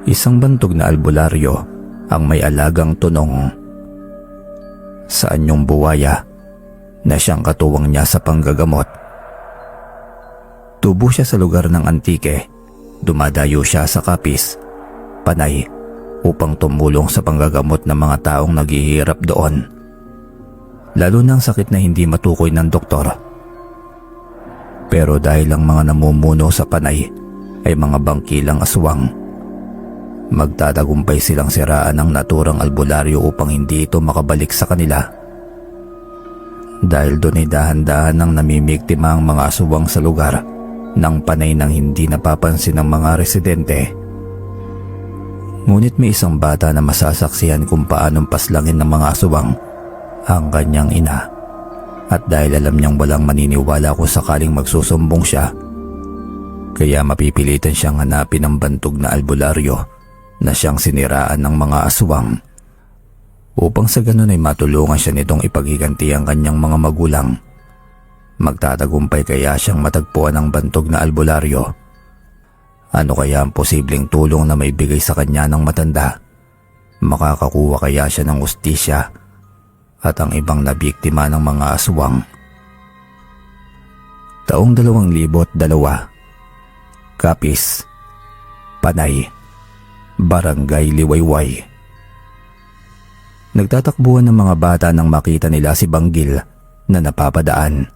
Isang bantog na albularyo ang may alagang tunong. Saan yung buwaya na siyang katuwang niya sa panggagamot? Tubo siya sa lugar ng Antique. Dumadayo siya sa Capiz, Panay, upang tumulong sa panggagamot ng mga taong naghihirap doon. Lalo ng sakit na hindi matukoy ng doktor. Pero dahil ang mga namumuno sa Panay ay mga bangkilang aswang, magtatagumpay silang siraan ng naturang albularyo upang hindi ito makabalik sa kanila. Dahil doon ay dahan-dahan nang namimiktima ang mga aswang sa lugar ng Panay nang hindi napapansin ng mga residente. Ngunit may isang bata na masasaksihan kung paanong paslangin ng mga aswang ang kanyang ina. At dahil alam niyang walang maniniwala kung sakaling magsusumbong siya, kaya mapipilitan siyang hanapin ang bantog na albularyo na siyang siniraan ng mga aswang, upang sa ganun ay matulungan siya nitong ipaghiganti ang kanyang mga magulang. Magtatagumpay kaya siyang matagpuan ang bantog na albularyo? Ano kaya ang posibleng tulong na may bigay sa kanya ng matanda? Makakakuha kaya siya ng ustisya at ang ibang nabiktima ng mga aswang? Taong 2002, Capiz, Panay, Barangay Liwayway. Nagtatakbuhan ng mga bata nang makita nila si Banggil na napapadaan.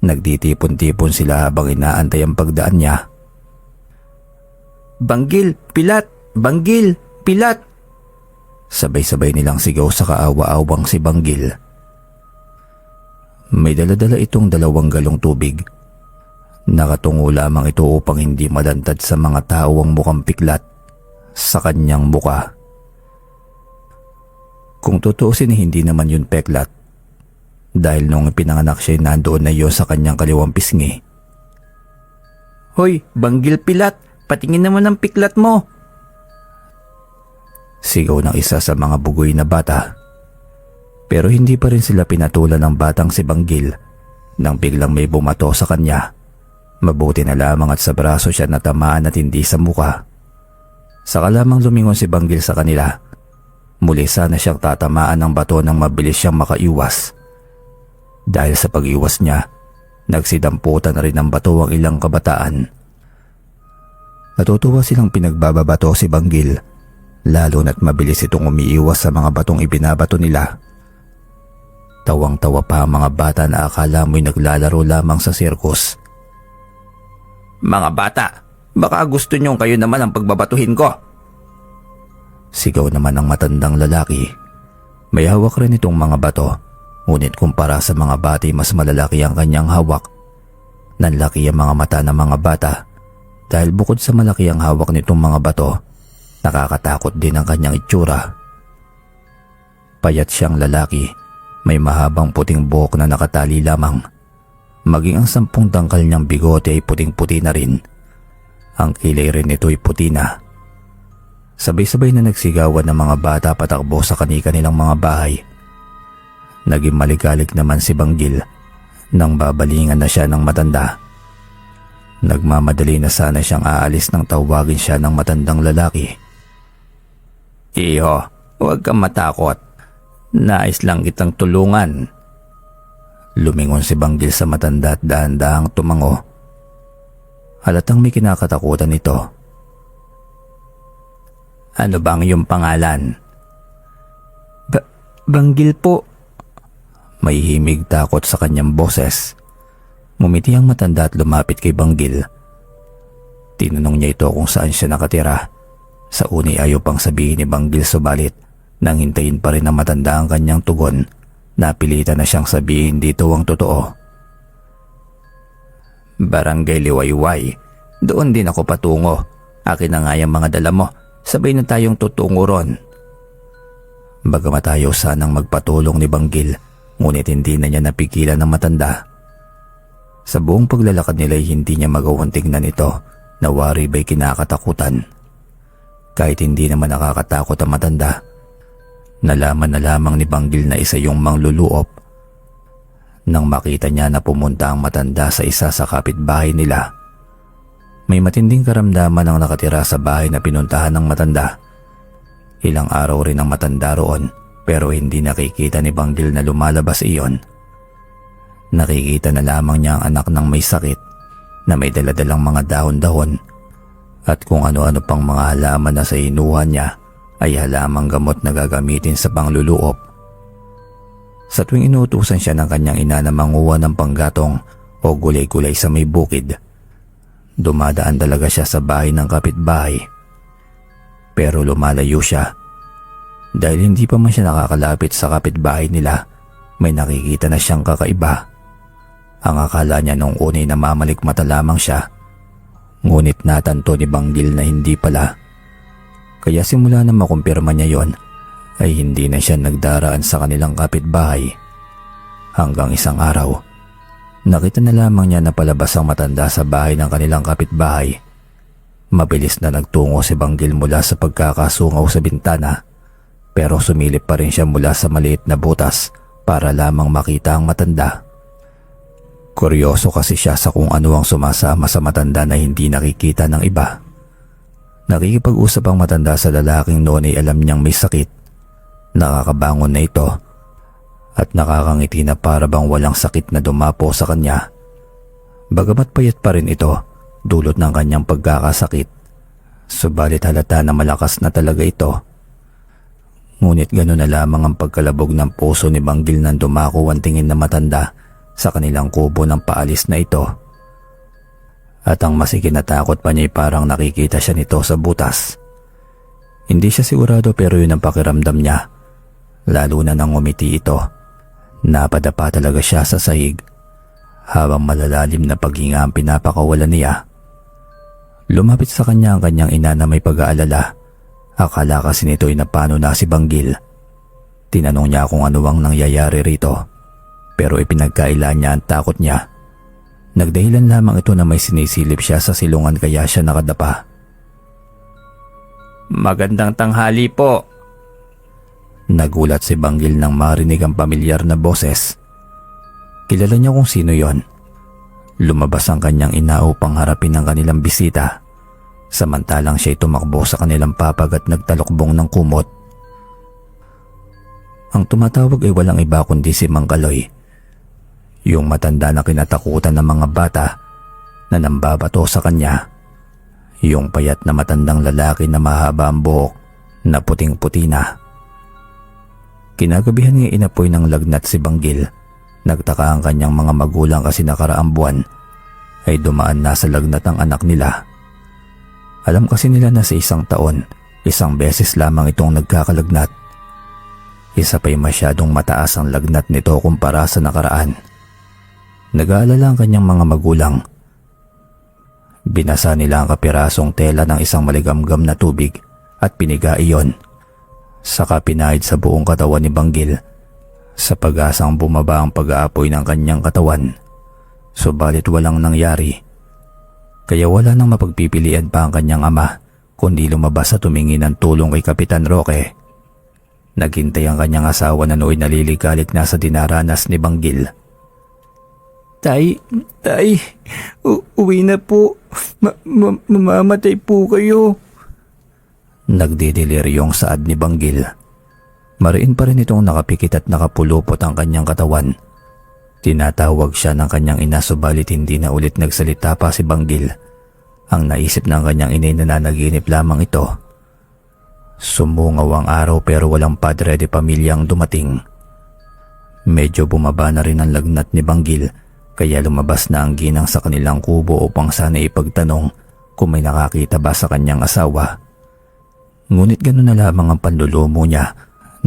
Nagtitipon-tipon sila habang inaantay ang pagdaan niya. "Banggil, pilat! Banggil, pilat!" Sabay-sabay nilang sigaw sa kaawa-awang si Banggil. May dala-dala itong 2 galong tubig. Nakatungo lamang ito upang hindi malantad sa mga tao ang mukhang piklat sa kanyang muka. Kung tutuusin, hindi naman yun peklat, dahil nung pinanganak siya nandoon na yun sa kanyang kaliwang pisngi. "Hoy, Banggil, pilat! Patingin naman ang piklat mo!" Sigaw ng isa sa mga bugoy na bata. Pero hindi pa rin sila pinatulan ng batang si Banggil nang biglang may bumato sa kanya. Mabuti na lamang at sa braso siya natamaan at hindi sa muka. Saka lamang lumingon si Banggil sa kanila. Muli sana siyang tatamaan ng bato nang mabilis siyang makaiwas. Dahil sa pag-iwas niya, nagsidamputan na rin ng bato ang ilang kabataan. Natutuwa silang pinagbababato si Banggil, lalo na't mabilis itong umiiwas sa mga batong ibinabato nila. Tawang-tawa pa ang mga bata na akala mo'y naglalaro lamang sa sirkus. "Mga bata, baka gusto niyong kayo naman ang pagbabatuhin ko!" Sigaw naman ng matandang lalaki. May hawak rin itong mga bato, ngunit kumpara sa mga bata mas malalaki ang kanyang hawak. Nanlaki ang mga mata ng mga bata dahil bukod sa malaki ang hawak nitong mga bato, nakakatakot din ang kanyang itsura. Payat siyang lalaki, may mahabang puting buhok na nakatali lamang. Maging ang 10 tangkal niyang bigote ay puting-puti na rin. Ang kilay rin nito ay puti na. Sabay-sabay na nagsigawan ng mga bata patakbo sa kani-kanilang mga bahay. Naging maligalig naman si Banggil nang babalingan na siya ng matanda. Nagmamadali na sana siyang aalis nang tawagin siya ng matandang lalaki. "Iho, huwag kang matakot. Nais lang kitang tulungan." Lumingon si Banggil sa matanda at dahan-dahang tumango. Halatang may kinakatakutan nito. "Ano bang iyong pangalan?" Banggil po." May himig takot sa kanyang boses. Ngumiti ang matanda at lumapit kay Banggil. Tinanong niya ito kung saan siya nakatira. Sa uni ayaw pang sabihin ni Banggil, subalit nang hintayin pa rin ng matanda ang kanyang tugon, napilitan na siyang sabihin dito ang totoo. "Barangay Liwayway. Doon din ako patungo. Akin na nga yung mga dala mo. Sabay na tayong tutungo ron." Bagamat ayaw sanang magpatulong ni Banggil, ngunit hindi na niya napigilan ng matanda. Sa buong paglalakad nila ay hindi niya magawang tingnan ito na wari ba'y kinakatakutan. Kahit hindi naman nakakatakot ang matanda, nalaman na lamang ni Banggil na isa yung mangluluop nang makita niya na pumunta ang matanda sa isa sa kapitbahay nila. May matinding karamdaman ang nakatira sa bahay na pinuntahan ng matanda. Ilang araw rin ang matanda roon pero hindi nakikita ni Banggil na lumalabas iyon. Nakikita na lamang niya ang anak ng may sakit na may daladalang mga dahon-dahon at kung ano-ano pang mga halaman na sa inuhan niya ay halamang gamot na gagamitin sa pangluluop. Sa tuwing inuutusan siya ng kanyang ina na manguha ng panggatong o gulay-gulay sa may bukid, dumadaan talaga siya sa bahay ng kapitbahay. Pero lumalayo siya. Dahil hindi pa man siya nakakalapit sa kapitbahay nila, may nakikita na siyang kakaiba. Ang akala niya nung unay namamalikmata lamang siya. Ngunit natanto ni Banggil na hindi pala. Kaya simula na makumpirma niya yon, ay hindi na siya nagdaraan sa kanilang kapitbahay. Hanggang isang araw, nakita na lamang niya na palabas ang matanda sa bahay ng kanilang kapitbahay. Mabilis na nagtungo si Banggil mula sa pagkakasungaw sa bintana, pero sumilip pa rin siya mula sa maliit na butas para lamang makita ang matanda. Kuryoso kasi siya sa kung ano ang sumasama sa matanda na hindi nakikita ng iba. Nakikipag-usap ang matanda sa lalaking noon ay alam niyang may sakit. Nakakabangon na ito at nakakangiti na para bang walang sakit na dumapo sa kanya. Bagamat payat pa rin ito dulot ng kanyang pagkakasakit, subalit halata na malakas na talaga ito. Ngunit gano'n na lamang ang pagkalabog ng puso ni Banggil nang dumako ang tingin na matanda sa kanilang kubo ng paalis na ito. At ang masikinatakot pa niya ay parang nakikita siya nito sa butas. Hindi siya sigurado pero yun ang pakiramdam niya. Lalo na nang umiti ito. Napadapa talaga siya sa sahig habang malalalim na paghinga ang pinapakawalan niya. Lumapit sa kanya ang kanyang ina na may pag-aalala. Akala kasi nito ay napano na si Banggil. Tinanong niya kung ano ang nangyayari rito. Pero ipinagkailan niya ang takot niya. Nagdahilan lamang ito na may sinisilip siya sa silungan kaya siya nakadapa. "Magandang tanghali po." Nagulat si Banggil nang marinig ang pamilyar na boses. Kilala niya kung sino yon. Lumabas ang kanyang ina upang harapin ang kanilang bisita. Samantalang siya'y tumakbo sa kanilang papag at nagtalokbong ng kumot. Ang tumatawag ay walang iba kundi si Mang Kaloy. Yung matanda na kinatakutan ng mga bata na nambabato sa kanya. Yung payat na matandang lalaki na mahaba ang buhok na puting-puti na. Kinagabihan niya inapoy ng lagnat si Banggil. Nagtaka ang kanyang mga magulang kasi nakaraang buwan ay dumaan na sa lagnat ang anak nila. Alam kasi nila na sa isang taon, isang beses lamang itong nagkakalagnat. Isa pa'y masyadong mataas ang lagnat nito kumpara sa nakaraan. Nag-aalala ang kanyang mga magulang. Binasa nila ang kapirasong tela ng isang maligamgam na tubig at piniga iyon. Saka pinahid sa buong katawan ni Banggil sa pag-asang bumaba ang pag-aapoy ng kanyang katawan. Subalit walang nangyari. Kaya wala nang mapagpipilian pa ang kanyang ama kundi lumabas at tumingin ng tulong kay Kapitan Roque. Naghintay ang kanyang asawa na nooy naliligalik na sa dinaranas ni Banggil. Tay, uwi na po. Mamamatay po kayo." Nagdideliryong saad ni Banggil. Mariin pa rin itong nakapikit at nakapulupot ang kanyang katawan. Tinatawag siya ng kanyang ina subalit hindi na ulit nagsalita pa si Banggil. Ang naisip ng kanyang inay na nanaginip lamang ito. Sumungaw ang araw pero walang padre de pamilyang dumating. Medyo bumaba na rin ang lagnat ni Banggil kaya lumabas na ang ginang sa kanilang kubo upang sana ipagtanong kung may nakakita ba sa kanyang asawa. Ngunit gano'n na lamang ang panlulumo niya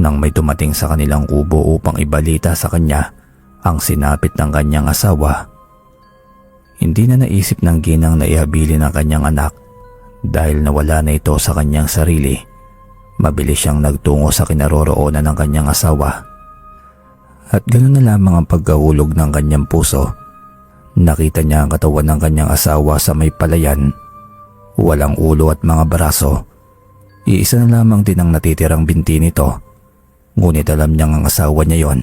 nang may dumating sa kanilang kubo upang ibalita sa kanya ang sinapit ng kanyang asawa. Hindi na naisip ng ginang na ihabilin ang kanyang anak dahil nawala na ito sa kanyang sarili. Mabilis siyang nagtungo sa kinaroroonan ng kanyang asawa. At gano'n na lamang ang pagkahulog ng kanyang puso. Nakita niya ang katawan ng kanyang asawa sa may palayan. Walang ulo at mga braso. Iisa na lamang din ang natitirang binti nito. Ngunit alam niyang ang asawa niya yon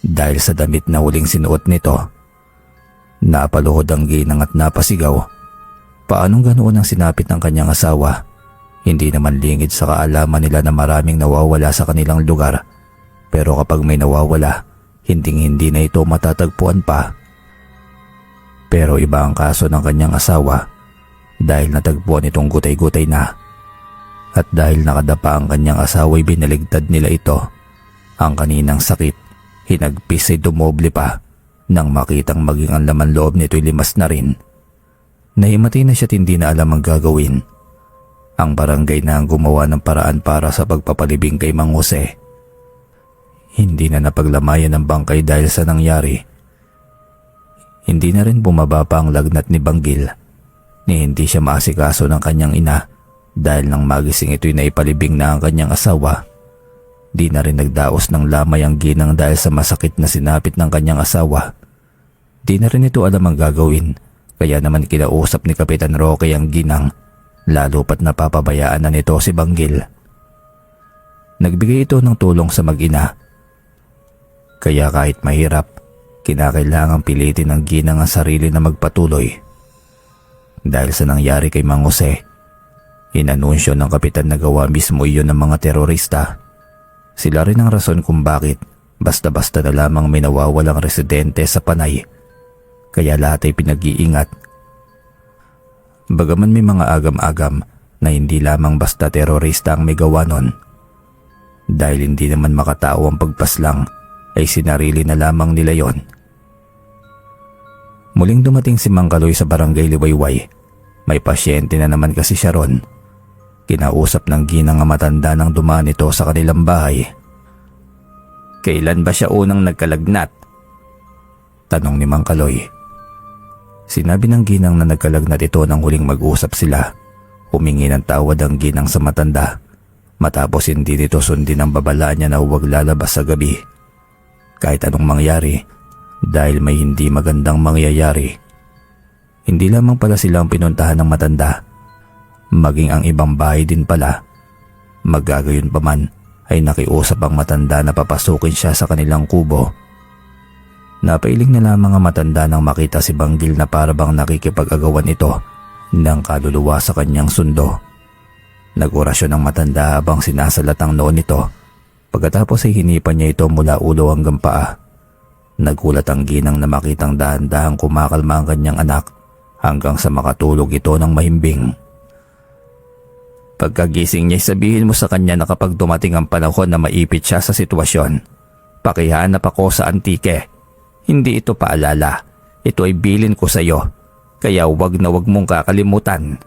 dahil sa damit na huling sinuot nito. Napaluhod ang ginang at napasigaw. paanong ganoon ang sinapit ng kanyang asawa. Hindi naman lingid sa kaalaman nila na maraming nawawala sa kanilang lugar. Pero kapag may nawawala, hinding-hindi na ito matatagpuan pa. Pero iba ang kaso ng kanyang asawa dahil natagpuan itong gutay-gutay na. At dahil nakadapa ang kanyang asawa ay binaligtad nila ito. Ang kaninang sakit, hinagpis ay dumoble pa nang makitang maging ang laman loob nito ay limas na rin. Nahimatay na siya at hindi na alam ang gagawin. Ang barangay na ang gumawa ng paraan para sa pagpapalibing kay Mang Jose. Hindi na napaglamayan ang bangkay dahil sa nangyari. Hindi na rin bumaba pa ang lagnat ni Banggil ni hindi siya maasikaso ng kanyang ina dahil nang magising ito'y naipalibing na ang kanyang asawa. Di na rin nagdaos ng lamay ang ginang dahil sa masakit na sinapit ng kanyang asawa. Di na rin ito alam ang gagawin kaya naman kinausap ni Kapitan Roque ang ginang. Lalo pat napapabayaan na nito si Banggil. Nagbigay ito ng tulong sa mag-ina. Kaya kahit mahirap, kinakailangang pilitin ng ginang ang sarili na magpatuloy. Dahil sa nangyari kay Mang Jose, inanunsyo ng kapitan na gawa mismo iyon ng mga terorista. Sila rin ang rason kung bakit basta-basta na lamang may nawawalang residente sa Panay. Kaya lahat ay pinag-iingat. Bagaman may mga agam-agam na hindi lamang basta terorista ang may gawa nun. Dahil hindi naman makatao ang pagpaslang ay sinarili na lamang nila yon. Muling dumating si Mang Kaloy sa barangay Liwayway. May pasyente na naman kasi siya ron. Kinausap ng ginang ang matanda nang dumaan ito sa kanilang bahay. Kailan ba siya unang nagkalagnat? Tanong ni Mang Kaloy. Sinabi ng ginang na nagkalagnat ito nang huling mag-usap sila. Humingi ng tawad ang ginang sa matanda matapos hindi nito sundin ang babala niya na huwag lalabas sa gabi. Kahit anong mangyari dahil may hindi magandang mangyayari. Hindi lamang pala sila ang pinuntahan ng matanda. Maging ang ibang bahay din pala. Magagayon pa man ay nakiusap ang matanda na papasukin siya sa kanilang kubo. Napailing na lamang ang matanda nang makita si Banggil na parabang nakikipag-agawan ito ng kaluluwa sa kanyang sundo. Nag-orasyon ang matanda habang sinasalat ang noon nito. Pagkatapos ay hinipan niya ito mula ulo hanggang paa. Nagulat ang ginang na makitang dahan-dahang kumakalma ang kanyang anak hanggang sa makatulog ito ng mahimbing. Pagkagising niya, sabihin mo sa kanya na kapag dumating ang panahon na maipit siya sa sitwasyon, pakihanap ako sa antike. Hindi ito paalala. Ito ay bilin ko sa iyo. Kaya wag na wag mong kakalimutan.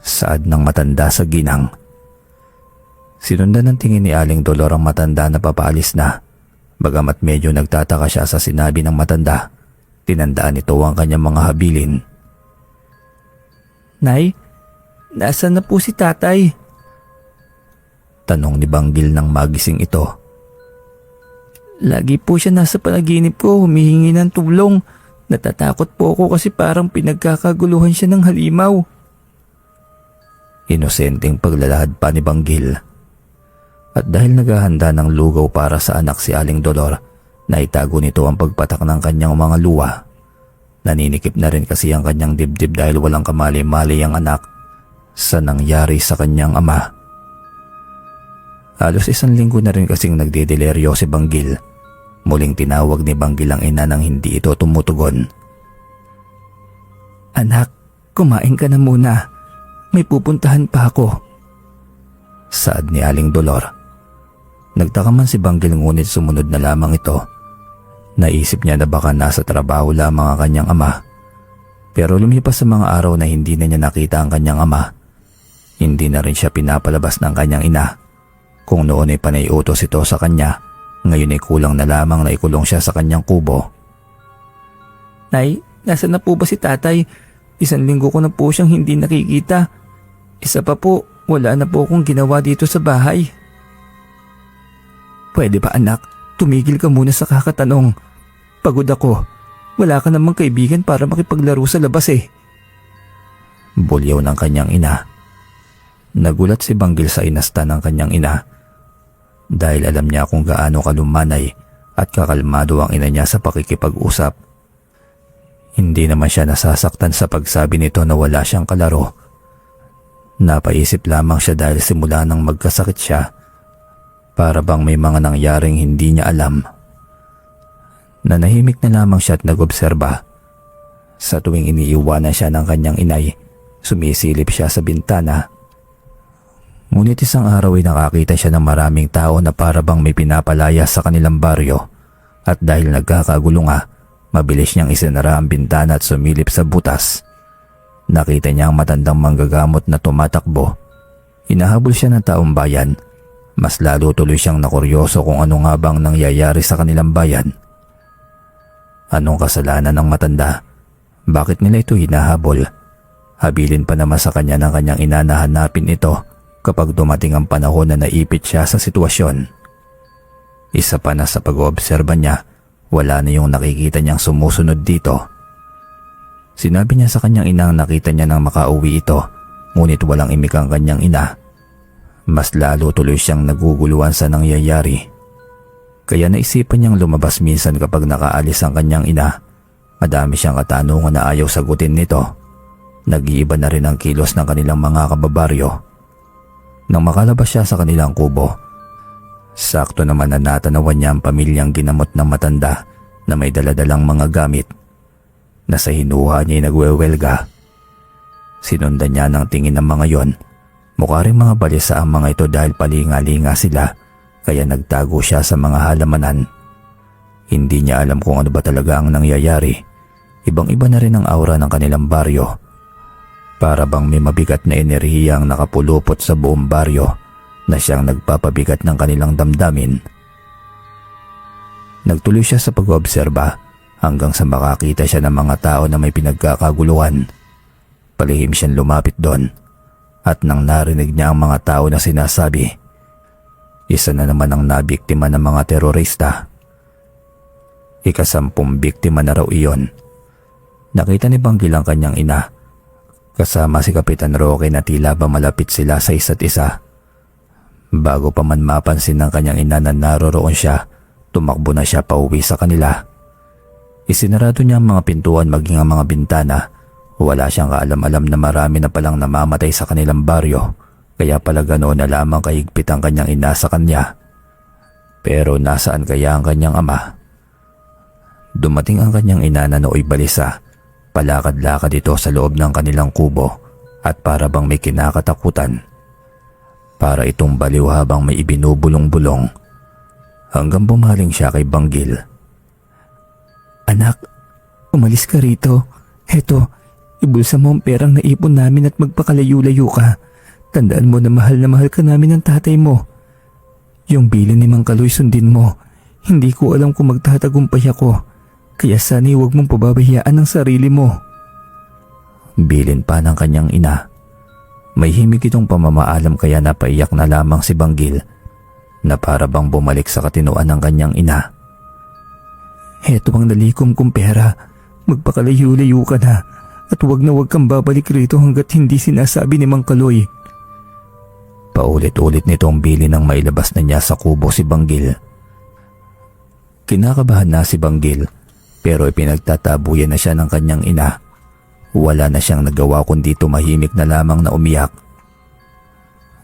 Saad ng matanda sa ginang. Sinundan ng tingin ni Aling Dolor ang matanda na papaalis na. Bagamat medyo nagtataka siya sa sinabi ng matanda, tinandaan ito ang kanyang mga habilin. Nay, nasaan na po si tatay? Tanong ni Banggil nang magising ito. Lagi po siya nasa panaginip ko, humihingi ng tulong. Natatakot po ako kasi parang pinagkakaguluhan siya ng halimaw. Inosenteng paglalahad pa ni Banggil. At dahil naghahanda ng lugaw para sa anak si Aling Dolor, naitago nito ang pagpatak ng kanyang mga luwa. Naninikip na rin kasi ang kanyang dibdib dahil walang kamali-mali ang anak sa nangyari sa kanyang ama. Halos 1 linggo na rin kasing nagdideleryo si Banggil. Muling tinawag ni Banggil ang ina nang hindi ito tumutugon. Anak, kumain ka na muna. May pupuntahan pa ako. Saad ni Aling Dolor. Nagtaka man si Banggil ngunit sumunod na lamang ito. Naisip niya na baka nasa trabaho lamang ang kanyang ama. Pero lumipas sa mga araw na hindi na niya nakita ang kanyang ama. Hindi na rin siya pinapalabas ng kanyang ina. Kung noon ay panay-utos ito sa kanya, ngayon ay kulang na lamang na ikulong siya sa kanyang kubo. Nay, nasa na po ba si tatay? 1 linggo ko na po siyang hindi nakikita. Isa pa po, wala na po akong ginawa dito sa bahay. Pwede ba anak, tumigil ka muna sa kakatanong. Pagod ako. Wala ka namang kaibigan para makipaglaro sa labas eh. Bulyaw ng kanyang ina. Nagulat si Banggil sa inasta ng kanyang ina. Dahil alam niya kung gaano kalumanay at kakalmado ang ina niya sa pakikipag-usap. Hindi naman siya nasasaktan sa pagsabi nito na wala siyang kalaro. Napaisip lamang siya dahil simula nang magkasakit siya, para bang may mga nangyaring hindi niya alam. Nanahimik na lamang siya at nag-obserba. Sa tuwing iniiwanan siya ng kanyang inay, sumisilip siya sa bintana. Ngunit isang araw ay nakakita siya ng maraming tao na para bang may pinapalaya sa kanilang baryo, at dahil nagkakagulo nga, mabilis niyang isinara ang bintana at sumilip sa butas. Nakita niya ang matandang manggagamot na tumatakbo. Hinahabol siya ng taong bayan. Mas lalo tuloy siyang nakuryoso kung ano nga bang nangyayari sa kanilang bayan. Anong kasalanan ng matanda? Bakit nila ito hinahabol? Habilin pa naman sa kanya ng kanyang ina na hanapin ito kapag dumating ang panahon na naipit siya sa sitwasyon. Isa pa na sa pag-oobserba niya, wala na yung nakikita niyang sumusunod dito. Sinabi niya sa kanyang ina ang nakita niya nang makauwi ito, ngunit walang imik ang kanyang ina. Mas lalo tuloy siyang naguguluhan sa nangyayari. Kaya naisipan niyang lumabas minsan kapag nakaalis ang kanyang ina. Madami siyang katanungan na ayaw sagutin nito. Nag-iiba na rin ang kilos ng kanilang mga kababaryo. Nang makalabas siya sa kanilang kubo, sakto naman na natanawan niya ang pamilyang ginamot ng matanda na may daladalang mga gamit. Nasa hinuha niya ay nagwewelga. Sinundan niya ng tingin ng mga yon. Mukha rin mga balisa ang mga ito dahil palinga-linga sila, kaya nagtago siya sa mga halamanan. Hindi niya alam kung ano ba talaga ang nangyayari. Ibang-iba na rin ang aura ng kanilang baryo. Para bang may mabigat na enerhiya ang nakapulupot sa buong baryo na siyang nagpapabigat ng kanilang damdamin. Nagtuloy siya sa pag-oobserba hanggang sa makakita siya ng mga tao na may pinagkakaguluhan. Palihim siyang lumapit doon. At nang narinig niya ang mga tao na sinasabi, isa na naman ang nabiktima ng mga terorista. Ika-10 biktima na raw iyon. Nakita ni Banggil ang kanyang ina, kasama si Kapitan Roque na tila ba malapit sila sa isa't isa. Bago pa man mapansin ng kanyang ina na naroroon siya, tumakbo na siya pauwi sa kanila. Isinarado niya ang mga pintuan maging ang mga bintana. Wala siyang kaalam-alam na marami na palang namamatay sa kanilang baryo, kaya pala ganoon na lamang kahigpit ang kanyang ina sa kanya. Pero nasaan kaya ang kanyang ama? Dumating ang kanyang ina na nooy balisa. Palakad-lakad ito sa loob ng kanilang kubo at para bang may kinakatakutan. Para itong baliw habang may ibinubulong-bulong. Hanggang bumaling siya kay Banggil. Anak, umalis ka rito. Heto, ibulsa mo ang perang naipon namin at magpakalayo-layo ka. Tandaan mo na mahal ka namin ng tatay mo. Yung bilin ni Mang Kaloy sundin mo. Hindi ko alam kung magtatagumpay ako. Kaya sana'y huwag mong pababayaan ang sarili mo. Bilin pa ng kanyang ina. May himig itong pamamaalam kaya napaiyak na lamang si Banggil na para bang bumalik sa katinoan ng kanyang ina. Heto ang nalikom kong pera. Magpakalayo-layo ka na. At huwag kang babalik rito hanggat hindi sinasabi ni Mang Kaloy. Paulit-ulit nitong bilin nang mailabas na niya sa kubo si Banggil. Kinakabahan na si Banggil pero ipinagtatabuyan na siya ng kanyang ina. Wala na siyang nagawa kundi tumahimik na lamang na umiyak.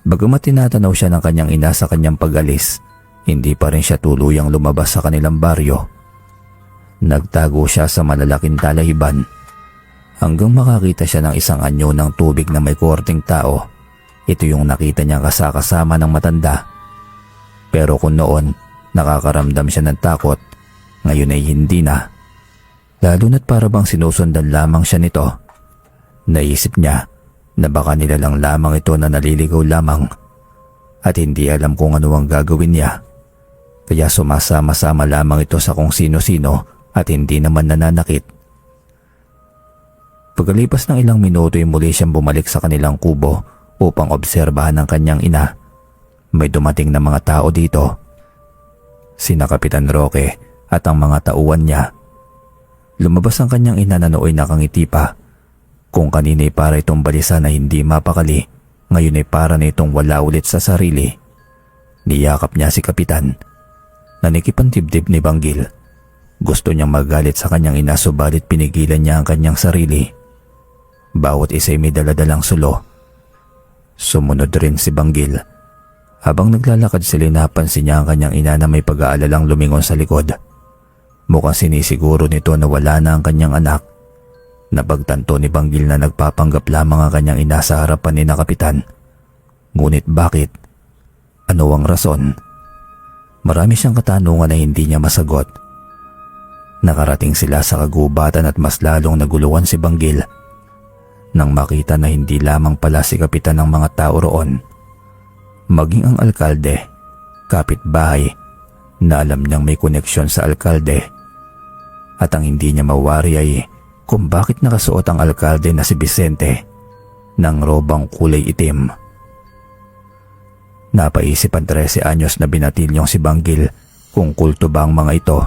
Bagamat tinatanaw siya ng kanyang ina sa kanyang pag-alis, hindi pa rin siya tuluyang lumabas sa kanilang baryo. Nagtago siya sa malalaking talahiban hanggang makakita siya ng isang anyo ng tubig na may korteng tao. Ito yung nakita niya kasama ng matanda. Pero kung noon nakakaramdam siya ng takot, ngayon ay hindi na. Lalo na't para bang sinusundan lamang siya nito. Naisip niya na baka nilalang lamang ito na naliligaw lamang at hindi alam kung ano ang gagawin niya. Kaya sumasama-sama lamang ito sa kung sino-sino at hindi naman nananakit. Pagkalipas ng ilang minuto ay muli siyang bumalik sa kanilang kubo upang obserbahan ng kanyang ina. May dumating na mga tao dito. Sina Kapitan Roque at ang mga tauhan niya. Lumabas ang kanyang ina na nooy nakangiti pa. Kung kanina'y para itong balisa na hindi mapakali, ngayon ay para na itong wala ulit sa sarili. Niyakap niya si Kapitan. Nanikip ang dibdib ni Banggil. Gusto niyang magalit sa kanyang ina subalit pinigilan niya ang kanyang sarili. Bawat isa'y may daladalang sulo. Sumunod rin si Banggil. Habang naglalakad sila napansin niya ang kanyang ina na may pag-aalalang lumingon sa likod. Mukhang sinisiguro nito na wala na ang kanyang anak. Napagtanto ni Banggil na nagpapanggap lamang ang kanyang ina sa harapan ni na Kapitan. Ngunit bakit? Ano ang rason? Marami siyang katanungan na hindi niya masagot. Nakarating sila sa kagubatan at mas lalong naguluhan si Banggil nang makita na hindi lamang pala si Kapitan ng mga tao roon. Maging ang alkalde, kapitbahay, na alam niyang may koneksyon sa alkalde. At ang hindi niya mawari ay kung bakit nakasuot ang alkalde na si Vicente ng robang kulay itim. Napaisip ang 13 anyos na binatilyong si Banggil kung kulto ba ang mga ito.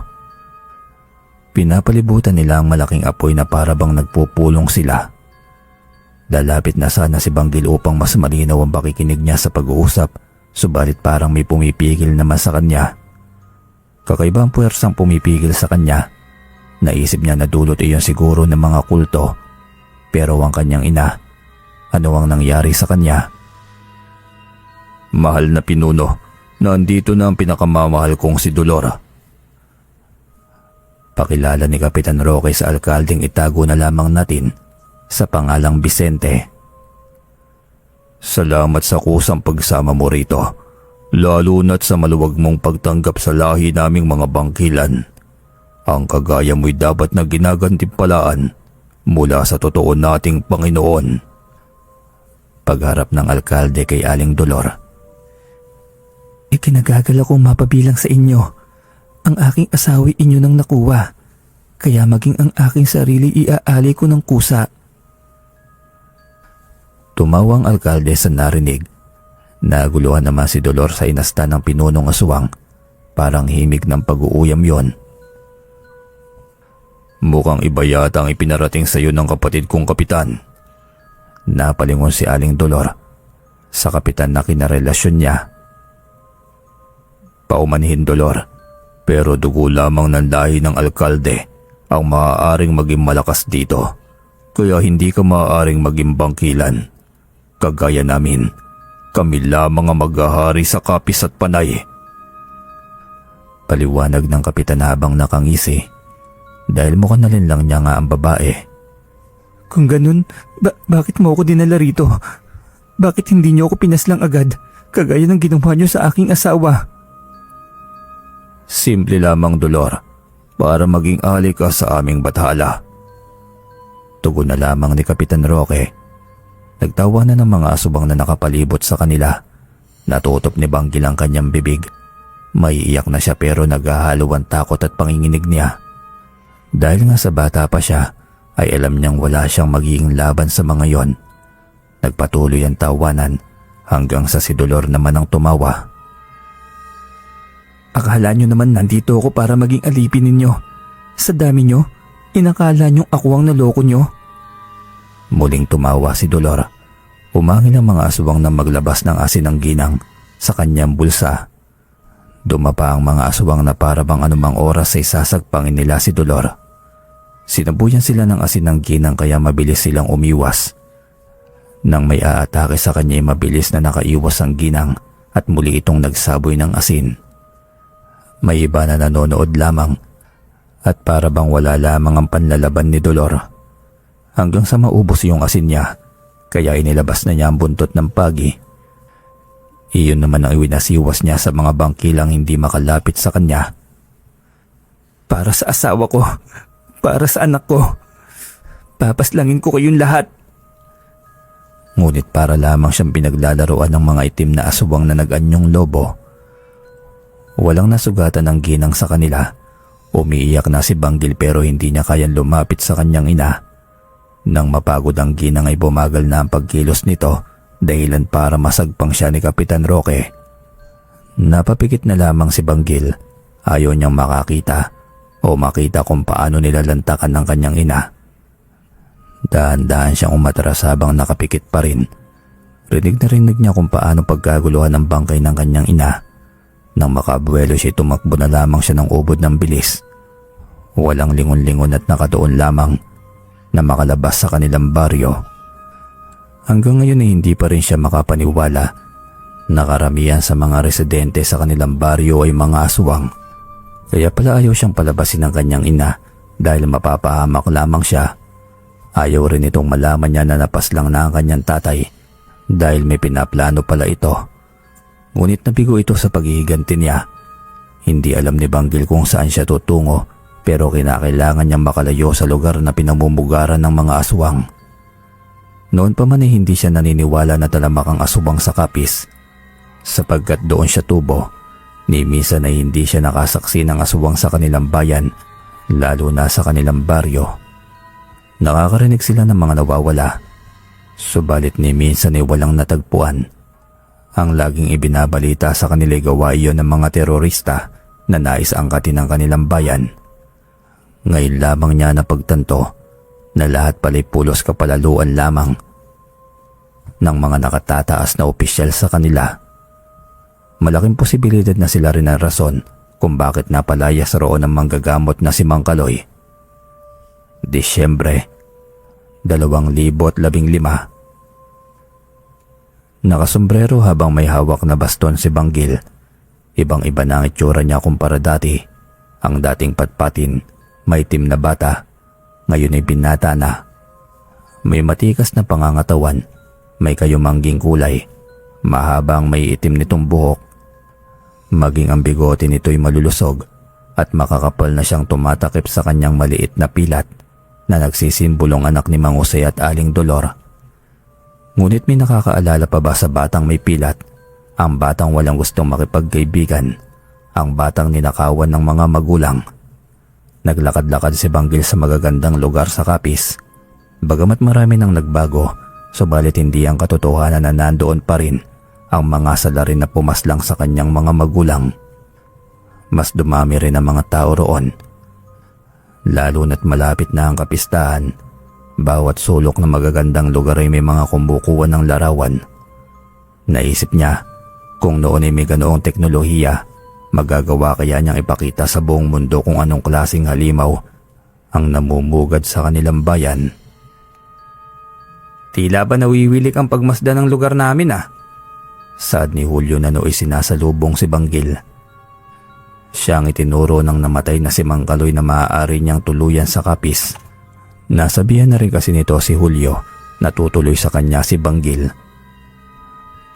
Pinapalibutan nila ang malaking apoy na parabang nagpupulong sila. Lalapit na sana si Banggil upang mas malinaw ang pakikinig niya sa pag-uusap, subalit parang may pumipigil naman sa kanya. Kakaiba ang puwersang pumipigil sa kanya. Naisip niya na dulot iyon siguro ng mga kulto. Pero ang kanyang ina, ano ang nangyari sa kanya? Mahal na pinuno, nandito na ang pinakamamahal kong si Dolor. Pakilala ni Kapitan Roque sa alkaldeng itago na lamang natin sa pangalang Vicente. Salamat sa kusang pagsama mo rito, lalo na't sa maluwag mong pagtanggap sa lahi naming mga bangkilan. Ang kagaya mo'y dapat na ginagantimpalaan mula sa totoo nating Panginoon. Pagharap ng alkalde kay Aling Dolor. Ikinagagal akong mapabilang sa inyo. Ang aking asawi inyo nang nakuha, kaya maging ang aking sarili iaali ko ng kusa. Tumawang alkalde sa narinig. Naguluhan naman si Dolor sa inasta ng pinunong aswang. Parang himig ng pag-uuyam yon. Mukhang iba yata ang ipinarating sa iyo ng kapatid kong kapitan. Napalingon si Aling Dolor sa kapitan na kinarelasyon niya. Paumanhin, Dolor, pero dugo lamang ng lahi ng alkalde ang maaaring maging malakas dito. Kaya hindi ka maaaring maging bangkilan. Kagaya namin, kami lamang ang maghahari sa kapis at panay. Paliwanag ng kapitan habang nakangisi dahil mukhang nalinlang niya nga ang babae. Kung ganun, bakit mo ako dinala rito? Bakit hindi niyo ako pinaslang agad, kagaya ng ginawa niyo sa aking asawa? Simple lamang, Dolor, para maging ali ka sa aming bathala. Tugon na lamang ni Kapitan Roque. Nagtawa na ng mga asubang na nakapalibot sa kanila. Natutop ni Banggil ang kanyang bibig. Maiiyak na siya pero naghahalo ang takot at panginginig niya. Dahil nga sa bata pa siya, ay alam niyang wala siyang magiging laban sa mga yon. Nagpatuloy ang tawanan hanggang sa si Dolor naman ang tumawa. Akala niyo naman nandito ako para maging alipin ninyo. Sa dami niyo, inakala niyong ako ang naloko niyo. Muling tumawa si Dolor. Umangil ang mga aswang na maglabas ng asin ng ginang sa kanyang bulsa. Dumapa ang mga aswang na parabang anumang oras ay sasagpangin nila si Dolor. Sinabuyan sila ng asin ng ginang kaya mabilis silang umiwas. Nang may aatake sa kanya ay mabilis na nakaiwas ang ginang at muli itong nagsaboy ng asin. May iba na nanonood lamang at parabang wala lamang ang panlalaban ni Dolor. Hanggang sa maubos yung asin niya, kaya inilabas na niya ang buntot ng pagi. Iyon naman ang iwinasiwas niya sa mga bangkilang hindi makalapit sa kanya. Para sa asawa ko, para sa anak ko, papaslangin ko kayong lahat. Ngunit para lamang siyang pinaglalaroan ng mga itim na aswang na nag-anyong lobo. Walang nasugatan ng ginang sa kanila. Umiiyak na si Banggil pero hindi niya kayang lumapit sa kanyang ina. Nang mapagod ang ginang ay bumagal na ang pagkilos nito dahilan para masagpang siya ni Kapitan Roque. Napapikit na lamang si Banggil. Ayaw niyang makakita o makita kung paano nilalantakan ng kanyang ina. Dahan-dahan siyang umatras habang nakapikit pa rin. Rinig na rinig niya kung paano pagkaguluhan ng bangkay ng kanyang ina. Nang makabuelo siya, tumakbo na lamang siya ng ubod ng bilis. Walang lingon-lingon at nakatuon lamang na makalabas sa kanilang baryo. Hanggang ngayon ay hindi pa rin siya makapaniwala na karamihan sa mga residente sa kanilang baryo ay mga aswang. Kaya pala ayaw siyang palabasin ng kanyang ina dahil mapapahamak lamang siya. Ayaw rin itong malaman niya na napaslang na ang kanyang tatay dahil may pinaplano pala ito. Ngunit nabigo ito sa paghihiganti niya. Hindi alam ni Banggil kung saan siya tutungo pero kinakailangan niyang makalayo sa lugar na pinamumugaran ng mga aswang. Noon pa man ay hindi siya naniniwala na talamak ang aswang sa Capiz sapagkat doon siya tubo. Ni minsan ay hindi siya nakasaksi ng aswang sa kanilang bayan lalo na sa kanilang baryo. Nakakarinig sila ng mga nawawala, subalit ni minsan ay walang natagpuan. Ang laging ibinabalita sa kanila gawa iyon ng mga terorista na nais angkatin ng kanilang bayan. Ngayon lamang niya napagtanto na lahat pala'y pulos kapalaluan lamang ng mga nakatataas na opisyal sa kanila. Malaking posibilidad na sila rin ang rason kung bakit napalayas roon ang manggagamot na si Mang Kaloy. Disyembre 2015. Nakasombrero habang may hawak na baston si Banggil. Ibang-iba na ang itsura niya kumpara dati. Ang dating patpatin, maitim na bata, ngayon ay binata na. May matikas na pangangatawan, may kayumangging kulay, mahabang may itim nitong buhok. Maging ang bigote nito'y malulusog at makakapal na siyang tumatakip sa kanyang maliit na pilat na nagsisimbolong anak ni Mang Jose at Aling Dolor. Ngunit may nakakaalala pa ba sa batang may pilat? Ang batang walang gustong makipagkaibigan, ang batang ninakawan ng mga magulang. Naglakad-lakad si Banggil sa magagandang lugar sa Capiz. Bagamat marami nang nagbago, subalit hindi ang katotohanan na nandoon pa rin ang mga salarin na pumaslang sa kanyang mga magulang. Mas dumami rin ang mga tao roon. Lalo na't malapit na ang kapistahan, bawat sulok ng magagandang lugar ay may mga kumbukuhan ng larawan. Naisip niya, kung noon ay may ganoong teknolohiya, magagawa kaya niyang ipakita sa buong mundo kung anong klaseng halimaw ang namumugad sa kanilang bayan. Tila ba nawiwilik ang pagmasda ng lugar namin Saad ni Julio na nooy sinasalubong si Banggil. Siya ang itinuro ng namatay na si Mang Kaloy na maaari niyang tuluyan sa Capiz. Nasabihan na rin kasi nito si Julio na tutuloy sa kanya si Banggil.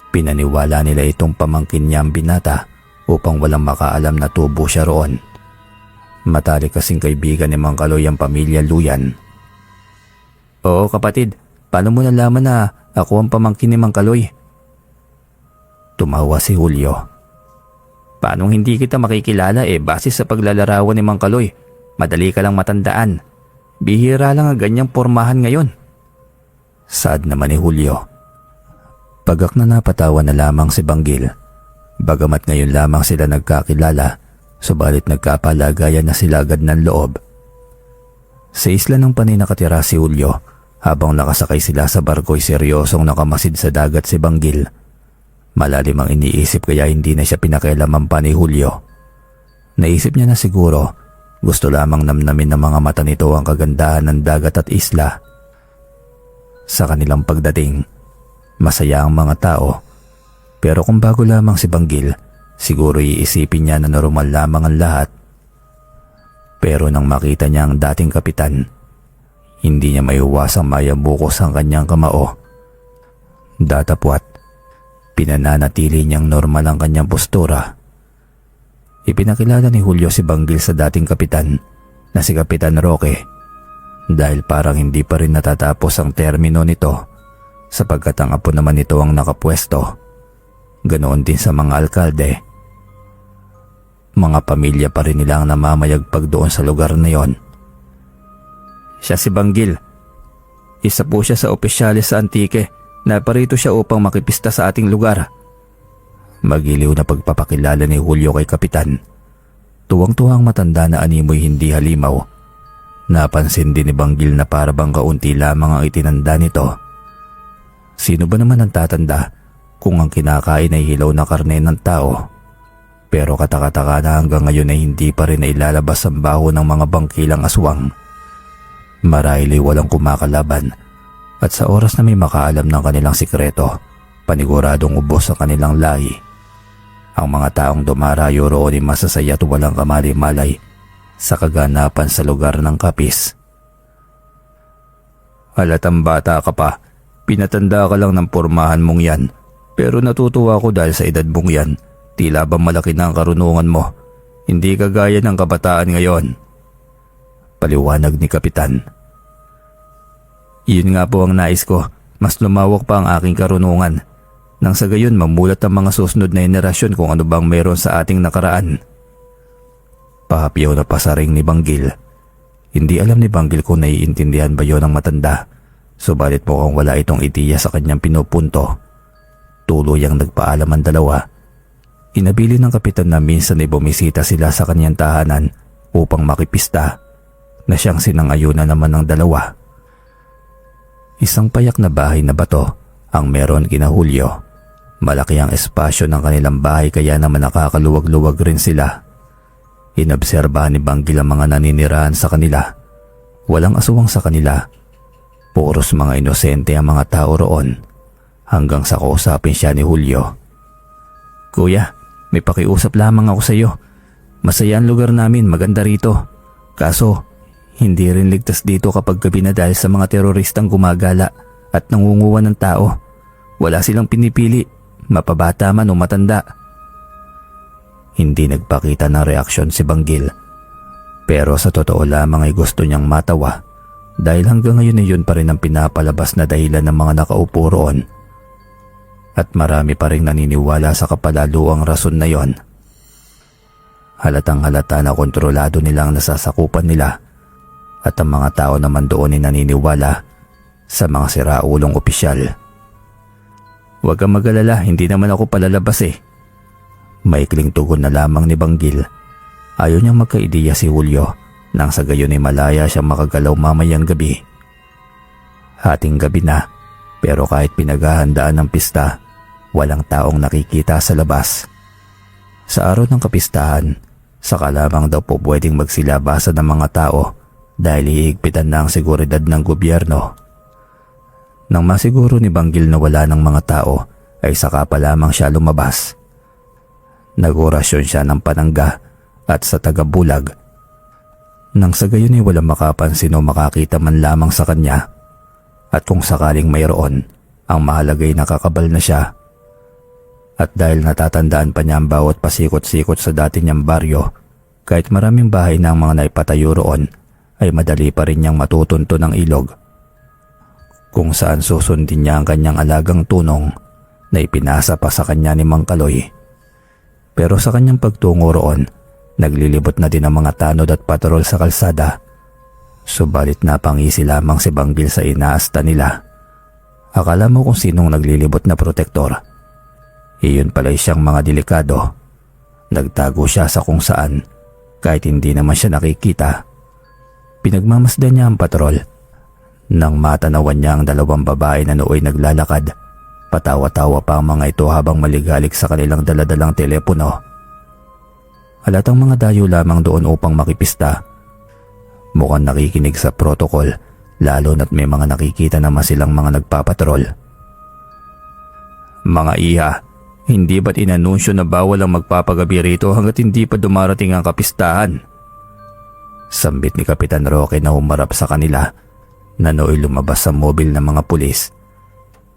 Pinaniwala nila itong pamangkin niya ang binata upang walang makaalam na tubo siya roon. Matalik kasing kaibigan ni Mang Kaloy ang pamilya Luyan. Oo kapatid, paano mo nalaman na ako ang pamangkin ni Mang Kaloy? Tumawa si Julio. Paano hindi kita makikilala base sa paglalarawan ni Mang Kaloy? Madali ka lang matandaan. Bihira lang ang ganyang pormahan ngayon. Saad naman ni Julio. Pagak na napatawa na lamang si Banggil. Bagamat ngayon lamang sila nagkakilala, subalit nagkapalagayan na sila agad ng loob. Sa isla ng Panay nakatira si Julio. Habang nakasakay sila sa barko'y seryosong nakamasid sa dagat si Banggil. Malalim ang iniisip kaya hindi na siya pinakialaman pa ni Julio. Naisip niya na siguro gusto lamang namnamin ng mga mata nito ang kagandahan ng dagat at isla. Sa kanilang pagdating, masaya ang mga tao. Pero kung bago lamang si Banggil, siguro iisipin niya na normal lamang ang lahat. Pero nang makita niya ang dating kapitan, hindi niya maiwasang mayabukos ang kanyang kamao. Datapwat, pinananatili niyang normal ang kanyang postura. Ipinakilala ni Julio si Banggil sa dating kapitan na si Kapitan Roque dahil parang hindi pa rin natatapos ang termino nito sapagkat ang apo naman nito ang nakapwesto. Ganoon din sa mga alkalde. Mga pamilya pa rin nila ang namamayagpag doon sa lugar na yon. Siya si Banggil. Isa po siya sa opisyalis sa Antique. Naparito siya upang makipista sa ating lugar. Magiliw na pagpapakilala ni Julio kay Kapitan. Tuwang-tuwang matanda na animoy hindi halimaw. Napansin din ni Banggil na para bang kaunti lamang ang itinanda nito. Sino ba naman ang tatanda kung ang kinakain ay hilaw na karne ng tao? Pero katakataka na hanggang ngayon ay hindi pa rin nailalabas ang baho ng mga bangkilang aswang. Marahil ay walang kumakalaban at sa oras na may makaalam ng kanilang sikreto, paniguradong ubos sa kanilang lahi. Ang mga taong dumarayo roon ay masasaya at walang kamali-malay sa kaganapan sa lugar ng Kapis. Halatang bata ka pa, pinatanda ka lang ng pormahan mong yan, pero natutuwa ko dahil sa edad mong yan. Tila ba malaki na ang karunungan mo? Hindi kagaya ng kabataan ngayon. Paliwanag ni Kapitan. Iyon nga po ang nais ko, mas lumawak pa ang aking karunungan. Nang sa gayon mamulat ang mga susunod na henerasyon kung ano bang meron sa ating nakaraan. Pahapyaw na pasaring ni Banggil. Hindi alam ni Banggil kung naiintindihan ba yon ng matanda. Subalit mukhang wala itong ideya sa kanyang pinupunto. Tuluyang nagpaalam ang dalawa. Inabili ng Kapitan na minsan ay bumisita sila sa kanyang tahanan upang makipista na siyang sinangayunan naman ng dalawa. Isang payak na bahay na bato ang meron kina Julio. Malaki ang espasyo ng kanilang bahay kaya naman nakakaluwag-luwag rin sila. Inobserbahan ni Banggil ang mga naninirahan sa kanila. Walang aswang sa kanila. Puros mga inosente ang mga tao roon. Hanggang sa kausapin siya ni Julio. Kuya, may pakiusap lamang ako sa iyo. Masaya ang lugar namin, maganda rito. Kaso, hindi rin ligtas dito kapag gabi na dahil sa mga teroristang gumagala at nangunguha ng tao. Wala silang pinipili, mapabata man o matanda. Hindi nagpakita ng reaksyon si Banggil. Pero sa totoo lamang ay gusto niyang matawa dahil hanggang ngayon ay yun pa rin ang pinapalabas na dahilan ng mga nakaupo roon. At marami pa rin naniniwala sa kapalaluang rason na yon. Halatang halata na kontrolado nilang nasasakupan nila at ang mga tao naman doon ay naniniwala sa mga siraulong opisyal. Huwag kang mag-alala, hindi naman ako palalabas eh. Maikling tugon na lamang ni Banggil. Ayaw niyang magkaideya si Julio nang sa gayon ay malaya siyang makagalaw mamayang gabi. Hating gabi na. Pero kahit pinaghahandaan ng pista, walang taong nakikita sa labas. Sa araw ng kapistahan, saka lamang daw po pwedeng magsilabasan ng mga tao dahil hihigpitan na ang seguridad ng gobyerno. Nang masiguro ni Banggil na wala ng mga tao, ay saka pa lamang siya lumabas. Nag-orasyon siya ng panangga at sa tagabulag. Nang sa gayon ay walang makapansin o makakita man lamang sa kanya. At kung sakaling mayroon, ang mahalagay nakakabal na siya. At dahil natatandaan pa niya ang bawat pasikot-sikot sa dati niyang baryo, kahit maraming bahay na ang mga naipatayo roon, ay madali pa rin niyang matutunto ng ilog. Kung saan susundin niya ang kanyang alagang tunong na ipinasa pa sa kanya ni Mang Kaloy. Pero sa kanyang pagtungo roon, naglilibot na din ang mga tanod at patrol sa kalsada. Subalit napangisi lamang si Banggil sa inaasta nila. Akala mo kung sinong naglilibot na protektor. Iyon pala'y siyang mga delikado. Nagtago siya sa kung saan, kahit hindi naman siya nakikita. Pinagmamasdan niya ang patrol. Nang matanawan niya ang dalawang babae na nooy naglalakad, patawa-tawa pa ang mga ito habang maligalik sa kanilang daladalang telepono. Halatang mga dayo lamang doon upang makipista. Mukhang nakikinig sa protocol, lalo na't may mga nakikita naman silang mga nagpapatrol. Mga iha, hindi ba't inanunsyo na bawal ang magpapagabi rito hanggat hindi pa dumarating ang kapistahan? Sambit ni Kapitan Roque na humarap sa kanila na nooy lumabas sa mobil ng mga pulis.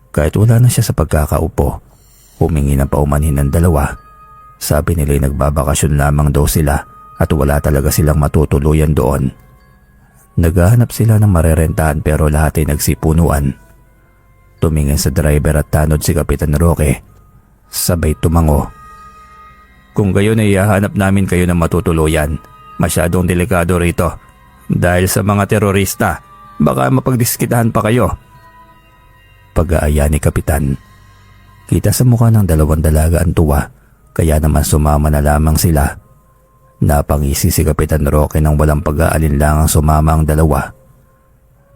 Kahit wala na siya sa pagkakaupo, humingi ng paumanhin ng dalawa. Sabi nila'y nagbabakasyon lamang daw sila at wala talaga silang matutuluyan doon. Naghahanap sila ng marerentahan pero lahat ay nagsipunuan. Tumingin sa driver at tanod si Kapitan Roque. Sabay tumango. Kung gayon ay ihahanap namin kayo ng matutuluyan. Masyadong delikado rito. Dahil sa mga terorista, baka mapagdiskitahan pa kayo. Pag-aaya ni Kapitan. Kita sa mukha ng dalawang dalaga ang tuwa, kaya naman sumama na lamang sila. Napangisi si Kapitan Roque nang walang pag-aalinlangang sumama ang dalawa.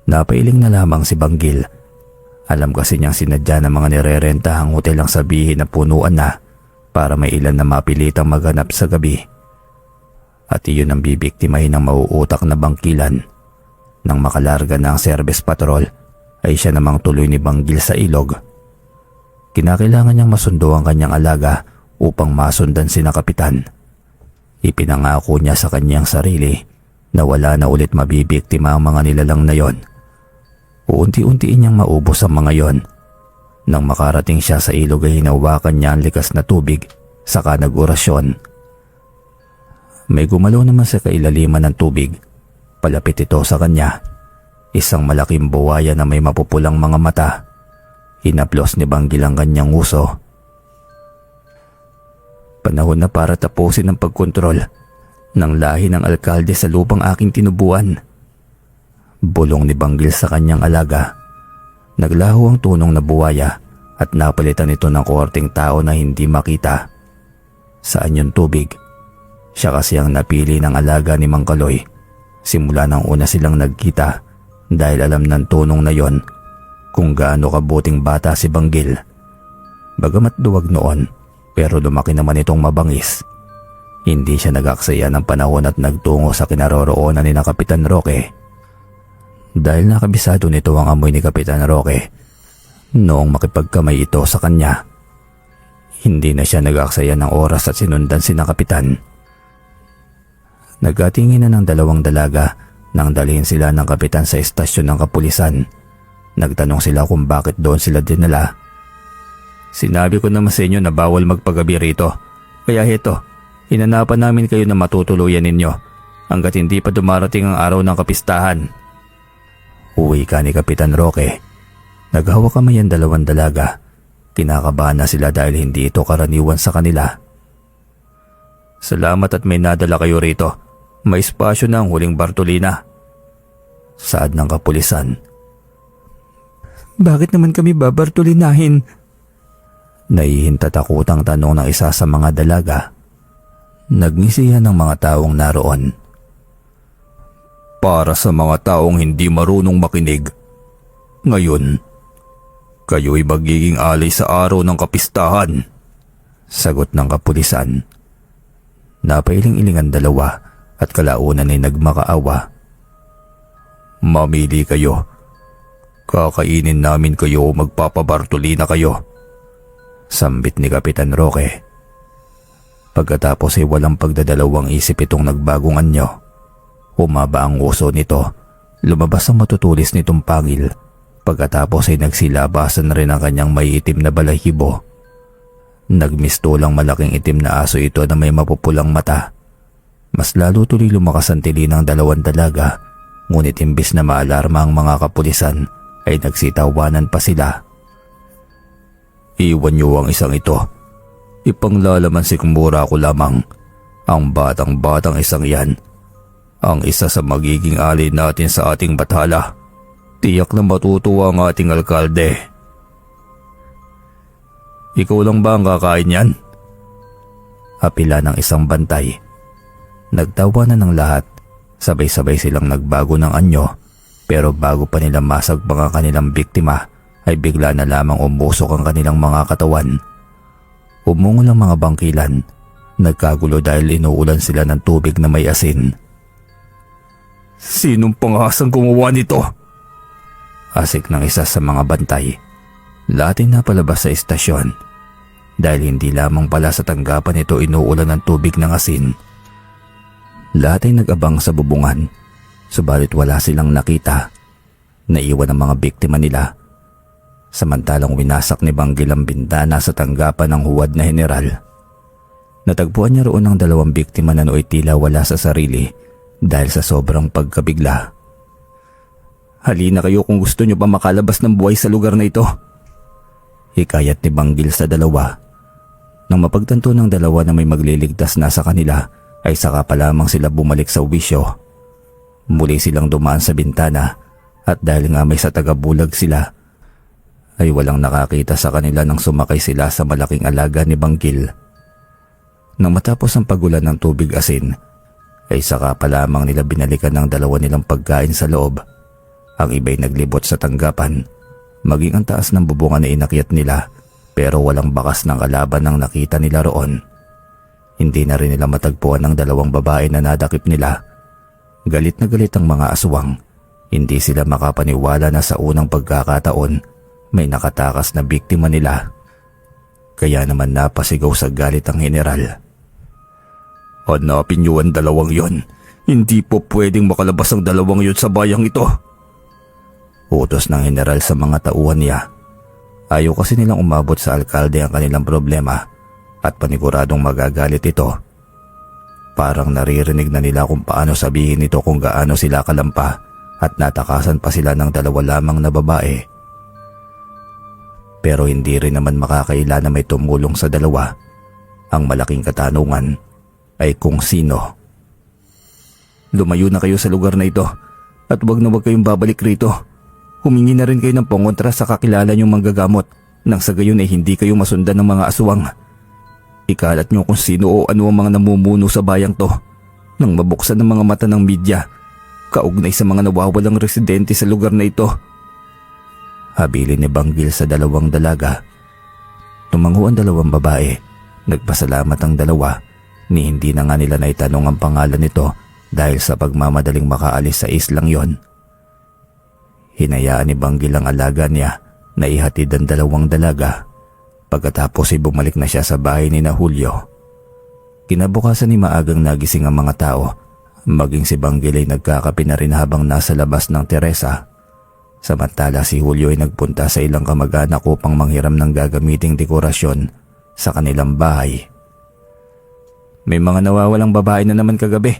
Napailing na lamang si Banggil. Alam kasi niyang sinadya ng mga nirerentahang hotel ang sabihin na punuan na para may ilan na mapilitang maghanap sa gabi. At iyon ang bibiktimahin ng mauutak na bangkilan. Nang makalarga na ang service patrol ay siya namang tuloy ni Banggil sa ilog. Kinakailangan niyang masundo ang kanyang alaga upang masundan sina kapitan. Ipinangako niya sa kanyang sarili na wala na ulit mabibiktima ang mga nilalang na yon. Uunti-untiin niyang maubos ang mga yon. Nang makarating siya sa ilog ay hinawakan niya ang likas na tubig saka nag-orasyon. May gumalaw naman sa kailaliman ng tubig. Palapit ito sa kanya. Isang malaking buwaya na may mapupulang mga mata. Hinaplos ni Banggil ang kanyang uso. Panahon na para tapusin ang pagkontrol ng lahi ng alkalde sa lupang aking tinubuan. Bulong ni Banggil sa kanyang alaga. Naglaho ang tunong na buwaya at napalitan ito ng koorteng tao na hindi makita. Saan yung tubig? Siya kasi ang napili ng alaga ni Mang Kaloy. Simula nang una silang nagkita dahil alam ng tunong na yon kung gaano kabuting bata si Banggil. Bagamat duwag noon pero lumaki naman itong mabangis. Hindi siya nag-aksaya ng panahon at nagtungo sa kinaroroonan ni na Kapitan Roque. Dahil nakabisado nito ang amoy ni Kapitan Roque noong makipagkamay ito sa kanya. Hindi na siya nag-aksaya ng oras at sinundan si na Kapitan. Nagkatingin na ng dalawang dalaga nang dalhin sila ng kapitan sa estasyon ng kapulisan. Nagtanong sila kung bakit doon sila dinala. Sinabi ko naman sa inyo na bawal magpagabi rito. Kaya heto, hinanapan namin kayo na matutuluyan ninyo hanggat hindi pa dumarating ang araw ng kapistahan. Uwi ka ni Kapitan Roque. Naghawak kamay ang dalawang dalaga. Kinakabahan na sila dahil hindi ito karaniwan sa kanila. Salamat at may nadala kayo rito. May espasyo na ang huling Bartolina. Saad ng kapulisan. Bakit naman kami babartolinahin? Naihintatakutang tanong ng isa sa mga dalaga. Nagngisihan ng mga taong naroon. Para sa mga taong hindi marunong makinig. Ngayon, kayo'y magiging alay sa araw ng kapistahan. Sagot ng kapulisan. Napailing-iling ang dalawa at kalaunan ay nagmakaawa. Mamili kayo. Kakainin namin kayo o magpapabartolina kayo. Sambit ni Kapitan Roque. Pagkatapos ay walang pagdadalawang isip itong nagbagong anyo. Humaba ang uso nito. Lumabas ang matutulis nitong pangil. Pagkatapos ay nagsilabasan rin ang kanyang maiitim na balahibo. Nagmistulang malaking itim na aso ito na may mapupulang mata. Mas lalo tuloy lumakas ang tili ng dalawang dalaga, ngunit imbis na maalarma ang mga kapulisan ay nagsitawanan pa sila. Iwan niyo ang isang ito. Ipanglalaman si Kumura ko lamang. Ang batang-batang isang yan. Ang isa sa magiging alay natin sa ating bathala. Tiyak na matutuwa ang ating alkalde. Ikaw lang ba ang kakain yan? Apila ng isang bantay. Nagtawa na ng lahat. Sabay-sabay silang nagbago ng anyo. Pero bago pa nila masagpang ang kanilang biktima, ay bigla na lamang umusok ang kanilang mga katawan. Umungol ang mga bangkilan. Nagkagulo dahil inuulan sila ng tubig na may asin. Sinong pangasang gumawa nito? Asik ng isa sa mga bantay. Lahat ay napalabas sa estasyon. Dahil hindi lamang pala sa tanggapan ito inuulan ng tubig ng asin. Lahat ay nag-abang sa bubungan. Subalit wala silang nakita. Naiwan ang mga biktima nila. Samantalang winasak ni Banggil ang bintana sa tanggapan ng huwad na general. Natagpuan niya roon ang dalawang biktima na nooy tila wala sa sarili dahil sa sobrang pagkabigla. Halina kayo kung gusto niyo pa makalabas ng buhay sa lugar na ito. Hikayat ni Banggil sa dalawa. Nang mapagtanto ng dalawa na may magliligtas na sa kanila, ay saka pa lamang sila bumalik sa wisyo. Muli silang dumaan sa bintana at dahil nga may sa tagabulag sila, ay walang nakakita sa kanila nang sumakay sila sa malaking alaga ni Banggil. Nang matapos ang pagulan ng tubig asin, ay saka pa lamang nila binalikan ng dalawa nilang pagkain sa loob. Ang iba'y naglibot sa tanggapan, maging ang taas ng bubungan na inakyat nila Pero walang bakas ng kalaban ang nakita nila roon. Hindi na rin nila matagpuan ang dalawang babae na nadakip nila. Galit na galit ang mga aswang. Hindi sila makapaniwala na sa unang pagkakataon may nakatakas na biktima nila. Kaya naman napasigaw sa galit ang general. Hanapin niyo ang dalawang yon. Hindi po pwedeng makalabas ang dalawang yon sa bayang ito. Utos ng general sa mga tauhan niya. Ayaw kasi nilang umabot sa alkalde ang kanilang problema at paniguradong magagalit ito. Parang naririnig na nila kung paano sabihin ito kung gaano sila kalampa at natakasan pa sila ng dalawa lamang na babae. Pero hindi rin naman makakaila na may tumulong sa dalawa. Ang malaking katanungan ay kung sino. Lumayo na kayo sa lugar na ito at wag na wag kayong babalik rito. Humingi na rin kayo ng pangontra sa kakilala niyong manggagamot nang sa gayon ay hindi kayo masundan ng mga aswang. Ikalat niyo kung sino o ano ang mga namumuno sa bayang to nang mabuksan ng mga mata ng media kaugnay sa mga nawawalang residente sa lugar na ito. Habilin ni Banggil sa dalawang dalaga. Tumango ang dalawang babae. Nagpasalamat ang dalawa ni hindi na nga nila naitanong ang pangalan nito dahil sa pagmamadaling makaalis sa islang yon. Hinayaan ni Banggil ang alaga niya na ihatid ang dalawang dalaga. Pagkatapos ay bumalik na siya sa bahay ni na Julio. Kinabukasan ni maagang nagising ang mga tao. Maging si Banggil ay nagkakape na rin habang nasa labas ng Teresa. Samantala si Julio ay nagpunta sa ilang kamag-anak upang manghiram ng gagamiting dekorasyon sa kanilang bahay. May mga nawawalang babae na naman kagabi.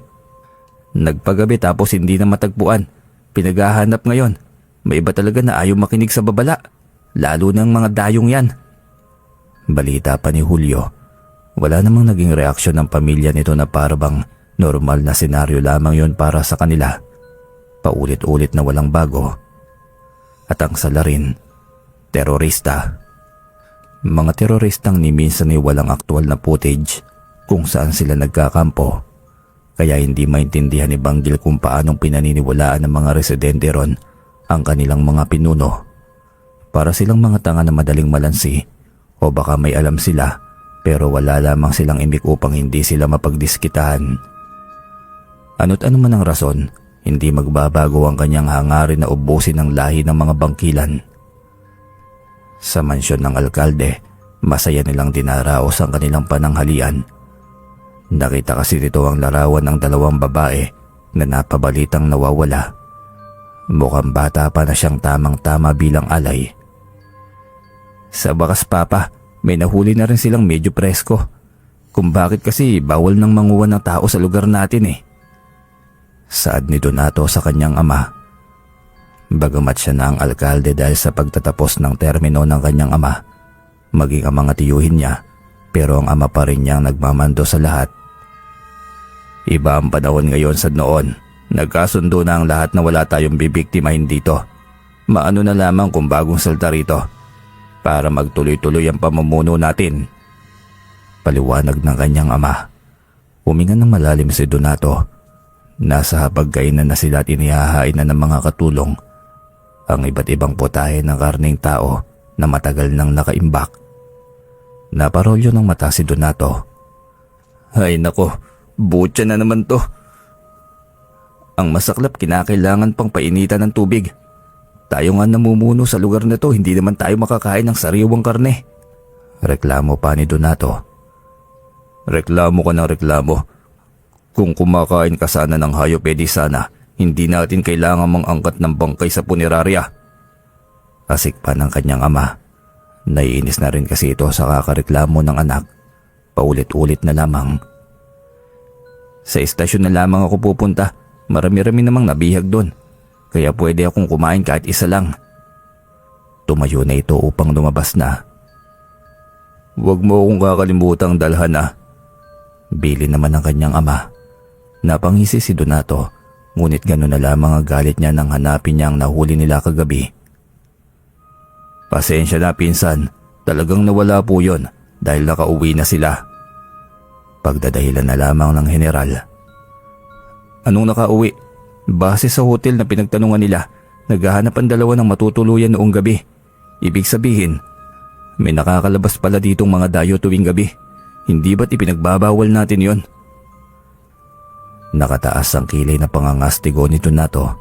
Nagpagabi tapos hindi na matagpuan. Pinaghahanap ngayon. May iba talaga na ayaw makinig sa babala. Lalo ng mga dayong yan. Balita pa ni Julio. Wala namang naging reaksyon ng pamilya nito na parabang normal na senaryo lamang yon para sa kanila. Paulit-ulit na walang bago. At ang salarin, terorista. Mga teroristang ni minsan ay walang aktual na footage kung saan sila nagkakampo. Kaya hindi maintindihan ni Banggil kung paanong pinaniniwalaan ng mga residente ron ang kanilang mga pinuno. Para silang mga tanga na madaling malansi o baka may alam sila pero wala lamang silang imik upang hindi sila mapagdiskitahan. Ano't ano man ang rason, hindi magbabago ang kanyang hangarin na ubusin ang lahi ng mga bangkilan. Sa mansyon ng alkalde, masaya nilang dinaraos ang kanilang pananghalian. Nakita kasi dito ang larawan ng dalawang babae na napabalitang nawawala. Mukhang bata pa na siyang tamang-tama bilang alay. Sa bakas papa, may nahuli na rin silang medyo presko. Kung bakit kasi bawal nang manguha ng tao sa lugar natin eh. Saad ni Donato sa kanyang ama. Bagamat siya na ang alkalde dahil sa pagtatapos ng termino ng kanyang ama, maging ang mga tiyuhin niya, pero ang ama pa rin niyang nagmamando sa lahat. Iba ang panahon ngayon sa noon. Nagkasundo na ang lahat na wala tayong bibiktimahin dito. Maano na lamang kung bagong salta rito para magtuloy-tuloy ang pamumuno natin. Paliwanag ng kanyang ama. Huminga ng malalim si Donato. Nasa hapagkainan na sila at inihahain na ng mga katulong ang iba't ibang putahe ng karning tao na matagal nang nakaimbak. Naparolyo ng mata si Donato. Ay nako, butya na naman to. Ang masaklap kinakailangan pang painitan ng tubig. Tayo nga namumuno sa lugar na to, hindi naman tayo makakain ng sariwang karne. Reklamo pa ni Donato. Reklamo ka ng reklamo. Kung kumakain ka sana ng hayop, edi sana hindi natin kailangan mangangkat ng bangkay sa punerarya. Asik pa ng kanyang ama. Naiinis na rin kasi ito sa kakareklamo ng anak. Paulit-ulit na lamang. Sa istasyon na lamang ako pupunta. Marami-rami namang nabihag doon. Kaya pwede akong kumain kahit isa lang. Tumayo na ito upang lumabas na. Huwag mo akong kakalimutang dalhan na. Bili naman ng kanyang ama. Napangisi si Donato, ngunit gano'n na lamang ang galit niya nang hanapin niya ang nahuli nila kagabi. Pasensya na pinsan, talagang nawala po yon dahil nakauwi na sila. Pagdadahilan na lamang ng general. Anong nakauwi? Base sa hotel na pinagtanungan nila, naghahanap ang dalawa ng matutuluyan noong gabi. Ibig sabihin, May nakakalabas pala ditong mga dayo tuwing gabi. Hindi ba't ipinagbabawal natin yon? Nakataas ang kilay na pangangastigo ni Donato.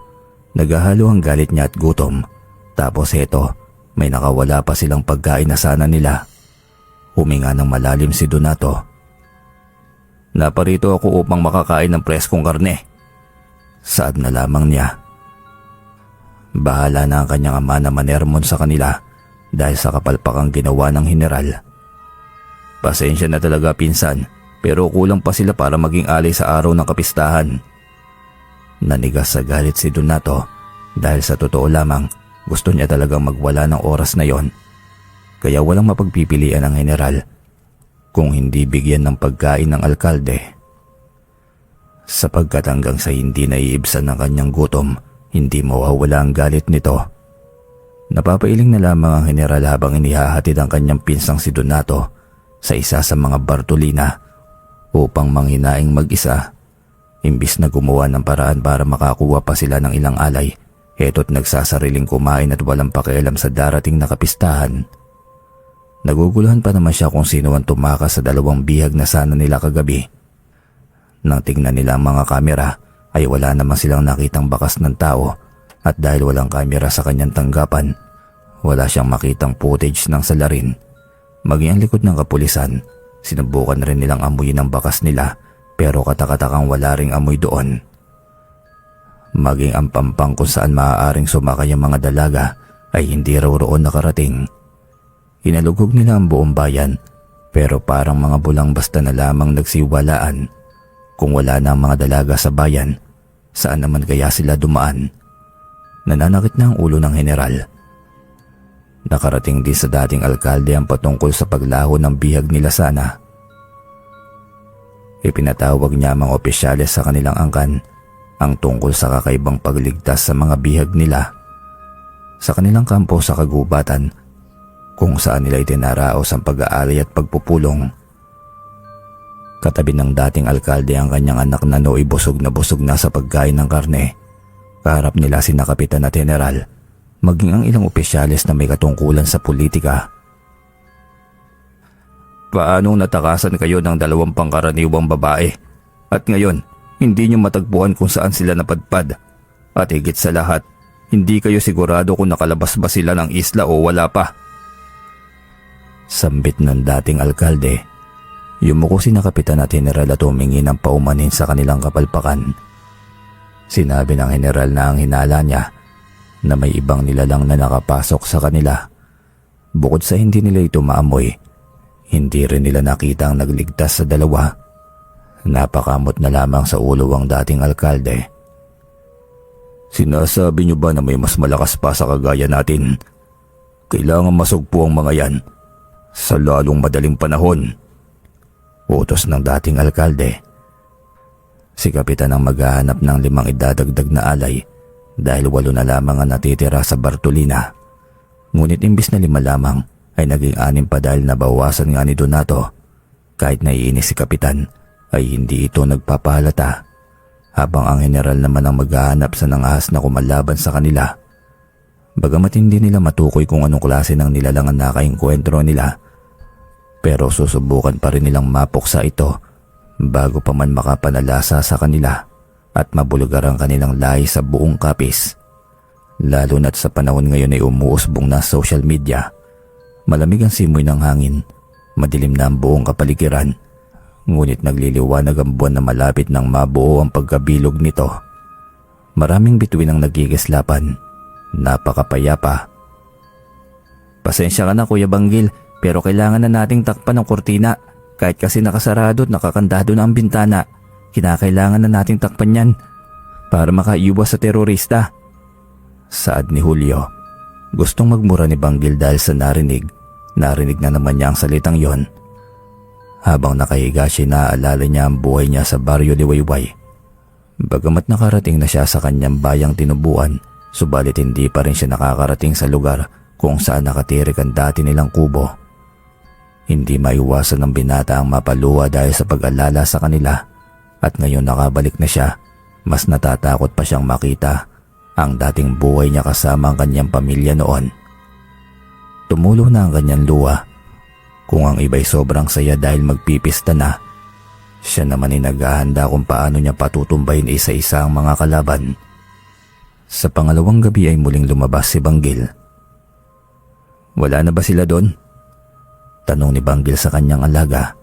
Naghahalo ang galit niya at gutom. Tapos heto, may nakawala pa silang pagkain na sana nila. Huminga ng malalim si Donato. Naparito ako upang makakain ng preskong karne. Saad na lamang niya. Bahala na ang kanyang ama na manermon sa kanila dahil sa kapalpakang ginawa ng general. Pasensya na talaga pinsan, pero kulang pa sila para maging alay sa araw ng kapistahan. Nanigas sa galit si Donato dahil sa totoo lamang gusto niya talagang magwala ng oras na yon. Kaya walang mapagpipilian ang general kung hindi bigyan ng pagkain ng alkalde. Sapagkat hanggang sa hindi naiibsan ng kanyang gutom, hindi mawawala ang galit nito. Napapailing na lamang ang general habang inihahatid ang kanyang pinsang si Donato sa isa sa mga Bartolina upang manghinaing mag-isa. Imbis na gumawa ng paraan para makakuha pa sila ng ilang alay, heto't nagsasariling kumain at walang pakialam sa darating na kapistahan. Naguguluhan pa naman siya kung sino ang tumakas sa dalawang bihag na sana nila kagabi. Nang tingnan nila ang mga kamera ay wala naman silang nakitang bakas ng tao at dahil walang kamera sa kanyang tanggapan, wala siyang makitang footage ng salarin. Maging ang likod ng kapulisan, sinubukan rin nilang amuyin ang bakas nila pero katakatakang wala ring amoy doon. Maging ang pampang kung saan maaaring sumakay ang mga dalaga ay hindi raw roon nakarating. Inalugog nila ang buong bayan pero parang mga bulang basta na lamang nagsiwalaan. Kung wala na ang mga dalaga sa bayan, saan naman kaya sila dumaan? Nananakit na ang ulo ng general. Nakarating din sa dating alkalde ang patungkol sa paglaho ng bihag nila sana. Ipinatawag niya ang mga opisyales sa kanilang angkan ang tungkol sa kakaibang pagligtas sa mga bihag nila sa kanilang kampo sa kagubatan kung saan nila itinaraos ang pag-aalay at pagpupulong. Katabi ng dating alkalde ang kanyang anak na nooy busog na sa pagkain ng karne. Kaharap nila sina kapitan at general, maging ang ilang opisyales na may katungkulan sa politika. Paanong natakasan kayo ng 2 pangkaraniwang babae at ngayon hindi niyo matagpuan kung saan sila napadpad? At higit sa lahat, hindi kayo sigurado kung nakalabas ba sila ng isla o wala pa? Sambit ng dating alkalde. Yumuko si na kapitan at general at humingi ng paumanhin sa kanilang kapalpakan. Sinabi ng general na ang hinala niya na may ibang nilalang na nakapasok sa kanila. Bukod sa hindi nila ito maamoy, hindi rin nila nakita ang nagligtas sa 2. Napakamot na lamang sa ulo ang dating alkalde. Sinasabi niyo ba na may mas malakas pa sa kagaya natin? Kailangan masugpo ang mga yan sa lalong madaling panahon. Utos ng dating alkalde. Si kapitan ang maghahanap ng 5 idadagdag na alay dahil 8 na lamang ang natitira sa Bartolina. Ngunit imbis na 5 lamang ay naging 6 pa dahil nabawasan nga ni Donato. Kahit naiinis si kapitan ay hindi ito nagpapahalata habang ang general naman ang maghahanap sa nangahas na kumalaban sa kanila. Bagamat hindi nila matukoy kung anong klase ng nilalang ang nakaengkwentro nila, pero susubukan pa rin nilang mapuksa ito bago pa man makapanalasa sa kanila at mabulugar ang kanilang lahi sa buong kapis. Lalo na't sa panahon ngayon ay umuusbong na social media. Malamig ang simoy ng hangin, madilim na ang buong kapaligiran, ngunit nagliliwanag ang buwan na malapit nang mabuo ang pagkabilog nito. Maraming bituin ang nagigislapan, napakapayapa. Pasensya ka na Kuya Banggil, pero kailangan na nating takpan ang kurtina. Kahit kasi nakasarado at nakakandado na ang bintana, kinakailangan na nating takpan yan para makaiwas sa terorista. Saad ni Julio. Gustong magmura ni Banggil dahil sa narinig na naman niya ang salitang yon. Habang nakahiga siya, naaalala niya ang buhay niya sa baryo Liwayway. Bagamat nakarating na siya sa kanyang bayang tinubuan, subalit hindi pa rin siya nakakarating sa lugar kung saan nakatirik ang dati nilang kubo. Hindi maiwasan ng binata ang mapaluwa dahil sa pag-alala sa kanila at ngayon nakabalik na siya, mas natatakot pa siyang makita ang dating buhay niya kasama ang kanyang pamilya noon. Tumulo na ang kanyang luha. Kung ang iba'y sobrang saya dahil magpipista na, siya naman ay naghahanda kung paano niya patutumbayin isa-isa ang mga kalaban. Sa pangalawang gabi ay muling lumabas si Banggil. "Wala na ba sila doon?" tanong ni Banggil sa kanyang alaga.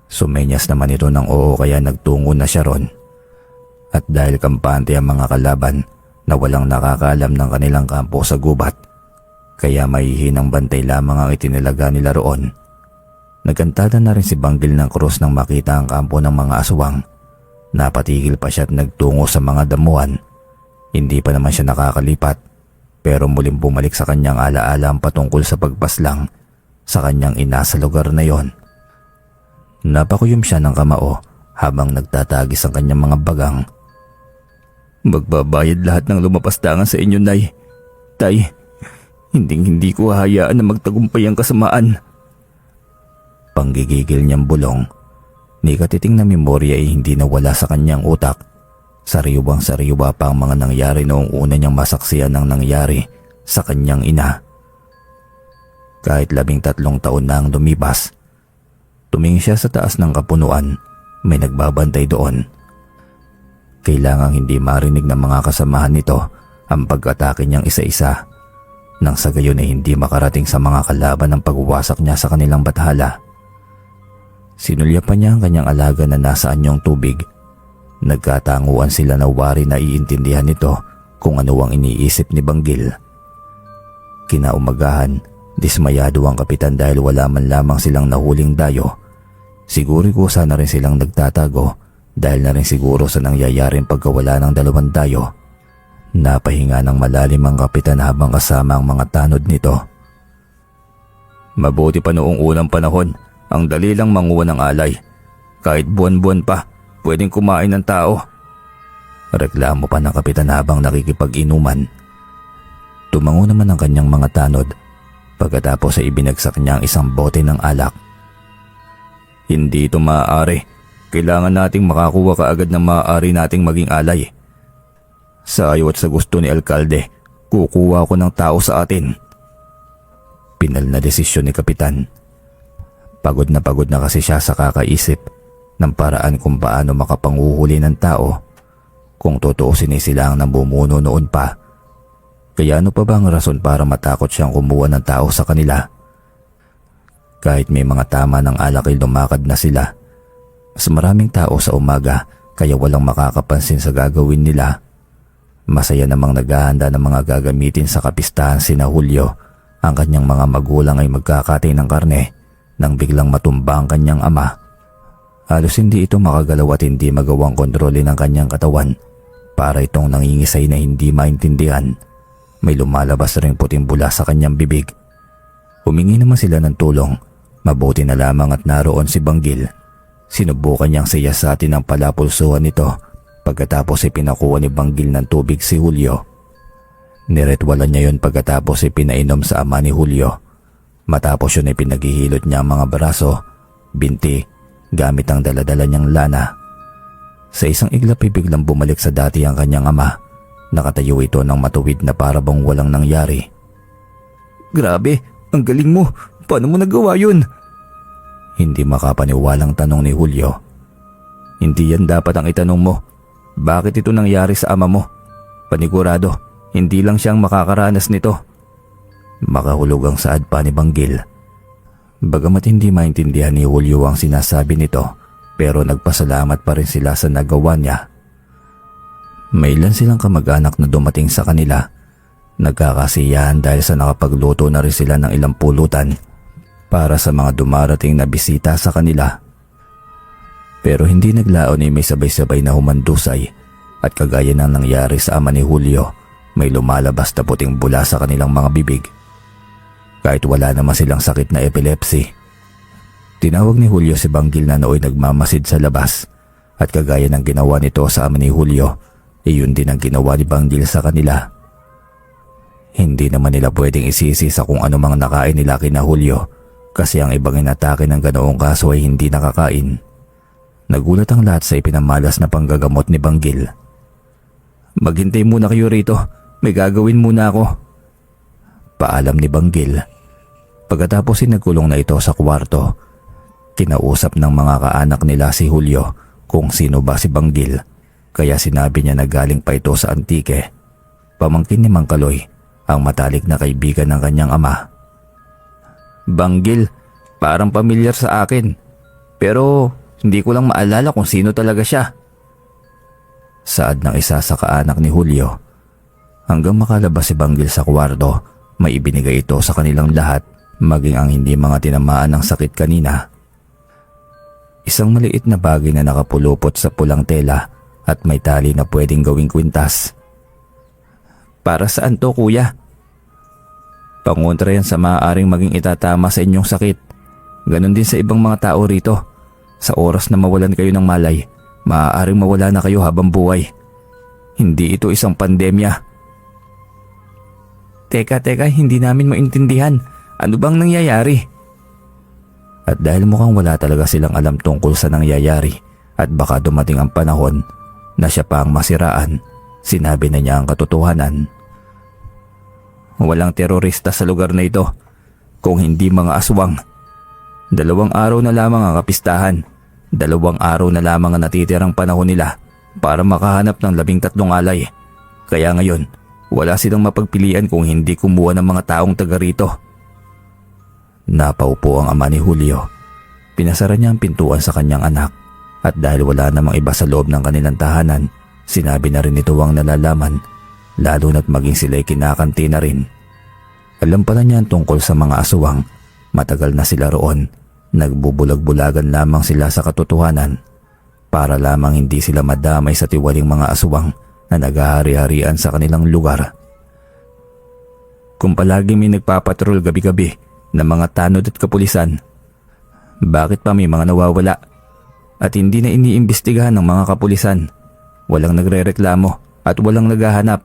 Sumenyas naman ito ng oo kaya nagtungo na siya ron. At dahil kampante ang mga kalaban na walang nakakaalam ng kanilang kampo sa gubat, kaya mahihinang bantay lamang ang itinilaga nila roon. Nagkantada na rin si Banggil ng krus nang makita ang kampo ng mga aswang. Napatigil pa siya at nagtungo sa mga damuhan. Hindi pa naman siya nakakalipat, pero muling bumalik sa kanyang alaala ang patungkol sa pagpaslang sa kanyang ina sa lugar na yon. Napakuyom siya ng kamao habang nagtatagis ang kanyang mga bagang. "Magbabayad lahat ng lumapastangan sa inyo, Nay. Tay, hindi ko hahayaan na magtagumpay ang kasamaan." Panggigigil niyang bulong. Ni katiting na memorya ay hindi nawala sa kanyang utak. Sariwang-sariwa pa ang mga nangyari noong una niyang masaksiyan ng nangyari sa kanyang ina. Kahit 13 taon na ang lumipas, tumingin siya sa taas ng kapunuan. May nagbabantay doon. Kailangang hindi marinig ng mga kasamahan nito ang pag-atake niyang isa-isa, nang sa gayon ay hindi makarating sa mga kalaban ang pagwasak niya sa kanilang bathala. Sinulyapan niya ang kanyang alaga na nasa anyong tubig. Nagkatanguan sila na wari na iintindihan nito kung ano ang iniisip ni Banggil. Kinaumagahan, dismayado ang kapitan dahil wala man lamang silang nahuling dayo. Siguro kusa na rin silang nagtatago dahil na rin siguro sa nangyayaring pagkawala ng 2 dayo. Napahinga ng malalim ang kapitan habang kasama ang mga tanod nito. "Mabuti pa noong unang panahon, ang dali lang manguha ng alay. Kahit buwan-buwan pa, pwedeng kumain ng tao." Reklamo pa ng kapitan habang nakikipag-inuman. Tumango naman ang kanyang mga tanod pagkatapos ay ibinagsak niya ang isang bote ng alak. "Hindi ito maaari. Kailangan nating makakuha kaagad ng maaari nating maging alay. Sa ayaw at sa gusto ni Alkalde, kukuha ko ng tao sa atin." Pinal na desisyon ni kapitan. Pagod na kasi siya sa kakaisip ng paraan kung paano makapanguhuli ng tao. Kung tutuusin ay sila ang namumuno noon pa. Kaya ano pa ba ang rason para matakot siyang kumuha ng tao sa kanila? Kahit may mga tama ng alak ay lumakad na sila. Mas maraming tao sa umaga kaya walang makakapansin sa gagawin nila. Masaya namang naghahanda ng mga gagamitin sa kapistahan sina Julio. Ang kanyang mga magulang ay magkakatay ng karne nang biglang matumba ang kanyang ama. Halos hindi ito makagalaw at hindi magawang kontrolin ang kanyang katawan. Para itong nangingisay na hindi maintindihan. May lumalabas ring puting bula sa kanyang bibig. Humingi naman sila ng tulong. Mabuti na lamang at naroon si Banggil. Sinubukan niyang siyasatin ang palapulsuhan nito. Pagkatapos ay pinakuha ni Banggil ng tubig si Julio. Niretwalan niya yon pagkatapos ay pinainom sa ama ni Julio. Matapos yun ay pinaghihilot niya ang mga braso, binti, gamit ang daladala niyang lana. Sa isang iglap ay biglang bumalik sa dati ang kanyang ama. Nakatayo ito ng matuwid na para bang walang nangyari. "Grabe, ang galing mo. Paano mo nagawa yun?" Hindi makapaniwalang tanong ni Julio. "Hindi yan dapat ang itanong mo. Bakit ito nangyari sa ama mo? Panigurado, hindi lang siyang makakaranas nito." Makahulog ang saad pa ni Banggil. Bagamat hindi maintindihan ni Julio ang sinasabi nito, pero nagpasalamat pa rin sila sa nagawa niya. May ilan silang kamag-anak na dumating sa kanila. Nagkakasiyahan dahil sa nakapagluto na rin sila ng ilang pulutan para sa mga dumarating na bisita sa kanila. Pero hindi naglaon ay may sabay-sabay na humandusay at kagaya ng nangyari sa ama ni Julio, may lumalabas na puting bula sa kanilang mga bibig. Kahit wala naman silang sakit na epilepsy. Tinawag ni Julio si Banggil na nooy nagmamasid sa labas at kagaya ng ginawa nito sa ama ni Julio, iyon din ang ginawa ni Banggil sa kanila. Hindi naman nila pwedeng isisi sa kung ano mang nakain nila kina Julio kasi ang ibang inatake ng ganoong kaso ay hindi nakakain. Nagulat ang lahat sa ipinamalas na panggagamot ni Banggil. "Maghintay muna kayo rito, may gagawin muna ako." Paalam ni Banggil. Pagkatapos ay nagkulong na ito sa kwarto. Kinausap ng mga kaanak nila si Julio kung sino ba si Banggil, kaya sinabi niya na galing pa ito sa Antique. Pamangkin ni Mang Kaloy, ang matalik na kaibigan ng kanyang ama. Banggil, parang pamilyar sa akin, pero hindi ko lang maalala kung sino talaga siya. Saad ng isa sa kaanak ni Julio. Hanggang makalabas si Banggil sa kwarto, may ibinigay ito sa kanilang lahat, maging ang hindi mga tinamaan ng sakit kanina. Isang maliit na bagay na nakapulupot sa pulang tela at may tali na pwedeng gawing kwintas. Para saan to, kuya? Pangontra yan sa maaaring maging itatama sa inyong sakit. Ganon din sa ibang mga tao rito. Sa oras na mawalan kayo ng malay, maaaring mawala na kayo habang buhay. Hindi ito isang pandemya. Teka, hindi namin maintindihan. Ano bang nangyayari? At dahil mukhang wala talaga silang alam tungkol sa nangyayari at baka dumating ang panahon na siya pa ang masiraan, sinabi na niya ang katotohanan. Walang terorista sa lugar na ito, kung hindi mga aswang. 2 araw na lamang ang kapistahan. 2 araw na lamang ang natitirang panahon nila para makahanap ng 13 alay. Kaya ngayon, wala silang mapagpilian kung hindi kumuha ng mga taong taga rito. Napaupo ang ama ni Julio. Pinasara niya ang pintuan sa kanyang anak at dahil wala namang iba sa loob ng kanilang tahanan, sinabi na rin ito ang nalalaman, lalo na't maging sila'y kinakanti na rin. Alam pala niya tungkol sa mga aswang. Matagal na sila roon. Nagbubulag-bulagan lamang sila sa katotohanan para lamang hindi sila madamay sa tiwaling mga aswang na naghahari-harian sa kanilang lugar. Kung palagi may nagpapatrol gabi-gabi ng mga tanod at kapulisan, bakit pa may mga nawawala at hindi na iniimbestigahan ng mga kapulisan? Walang nagrereklamo at walang naghahanap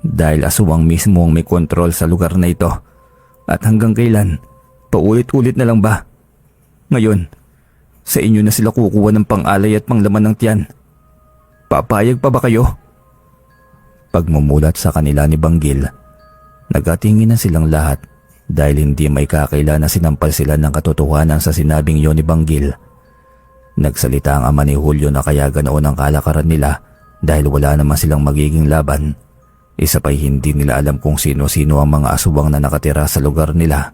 dahil aswang mismo ang may kontrol sa lugar na ito. At hanggang kailan? Paulit-ulit na lang ba? Ngayon, sa inyo na sila kukuha ng pang-alay at panglaman ng tiyan. Papayag pa ba kayo? Pagmumulat sa kanila ni Banggil, nagatingin na silang lahat dahil hindi may kakaila na sinampal sila ng katotohanan sa sinabing yon ni Banggil. Nagsalita ang ama ni Julio na kaya ganoon ang kalakaran nila dahil wala naman silang magiging laban. Isa pa'y hindi nila alam kung sino-sino ang mga aswang na nakatira sa lugar nila.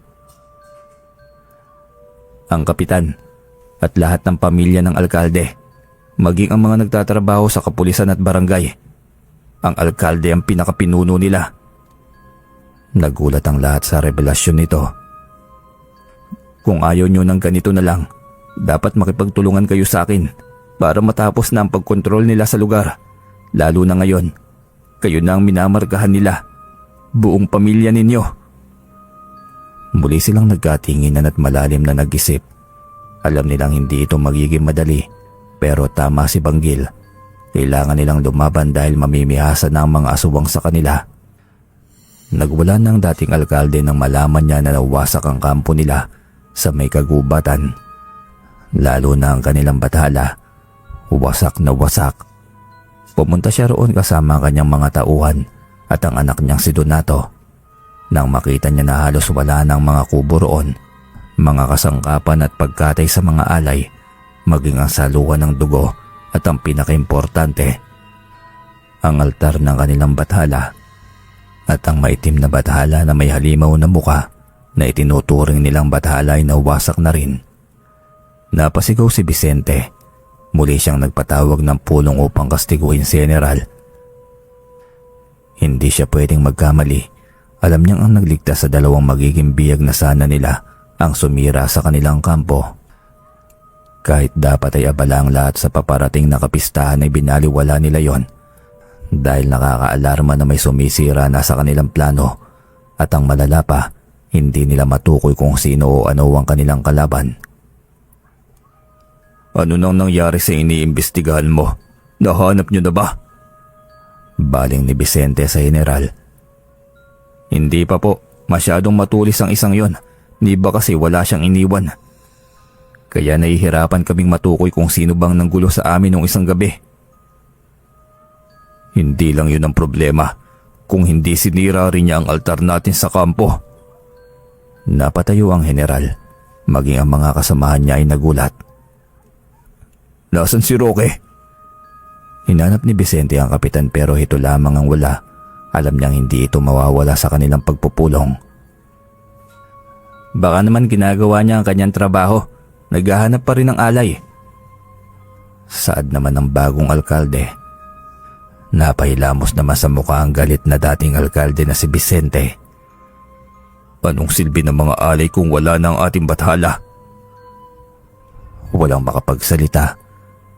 Ang kapitan at lahat ng pamilya ng alkalde, maging ang mga nagtatrabaho sa kapulisan at barangay. Ang alkalde ang pinakapinuno nila. Nagulat ang lahat sa revelasyon nito. Kung ayaw nyo ng ganito na lang, dapat makipagtulungan kayo sa akin para matapos na ang pagkontrol nila sa lugar. Lalo na ngayon, kayo na ang minamarkahan nila, buong pamilya ninyo. Muli silang nagkatinginan at malalim na nag-isip. Alam nilang hindi ito magiging madali, pero tama si Banggil. Kailangan nilang lumaban dahil mamimihasa na ang mga aswang sa kanila. Nagwala ng dating alkalde nang malaman niya na nawasak ang kampo nila sa may kagubatan. Lalo na ang kanilang bathala, wasak na wasak. Pumunta siya roon kasama ang kanyang mga tauhan at ang anak niyang si Donato. Nang makita niya na halos wala ng mga kubo roon, mga kasangkapan at pagkatay sa mga alay, maging ang saluhan ng dugo at ang pinakaimportante, ang altar ng kanilang bathala at ang maitim na bathala na may halimaw na muka na itinuturing nilang bathala ay nawasak na rin. Napasigaw si Vicente. Muli siyang nagpatawag ng pulong upang kastiguin si General. Hindi siya pwedeng magkamali. Alam niyang ang nagligtas sa 2 magiging biyag na sana nila ang sumira sa kanilang kampo. Kahit dapat ay abala ang lahat sa paparating na kapistahan ay binaliwala nila yon dahil nakakaalarma na may sumisira na sa kanilang plano at ang malala pa, hindi nila matukoy kung sino o ano ang kanilang kalaban. Ano nang nangyari sa iniimbestigahan mo? Nahanap niyo na ba? Baling ni Vicente sa General. Hindi pa po, masyadong matulis ang isang yon. Di ba kasi wala siyang iniwan? Kaya nahihirapan kaming matukoy kung sino bang nanggulo sa amin nung isang gabi. Hindi lang yun ang problema, kung hindi sinira rin niya ang altar natin sa kampo. Napatayo ang general, maging ang mga kasamahan niya ay nagulat. "Nasaan si Roque?" Hinanap ni Vicente ang kapitan pero ito lamang ang wala. Alam niyang hindi ito mawawala sa kanilang pagpupulong. "Baka naman ginagawa niya ang kanyang trabaho. Naghahanap pa rin ng alay." Saad naman ng bagong alkalde. Napahilamos naman sa mukha ang galit na dating alkalde na si Vicente. "Anong silbi ng mga alay kung wala na ang ating bathala?" Walang makapagsalita.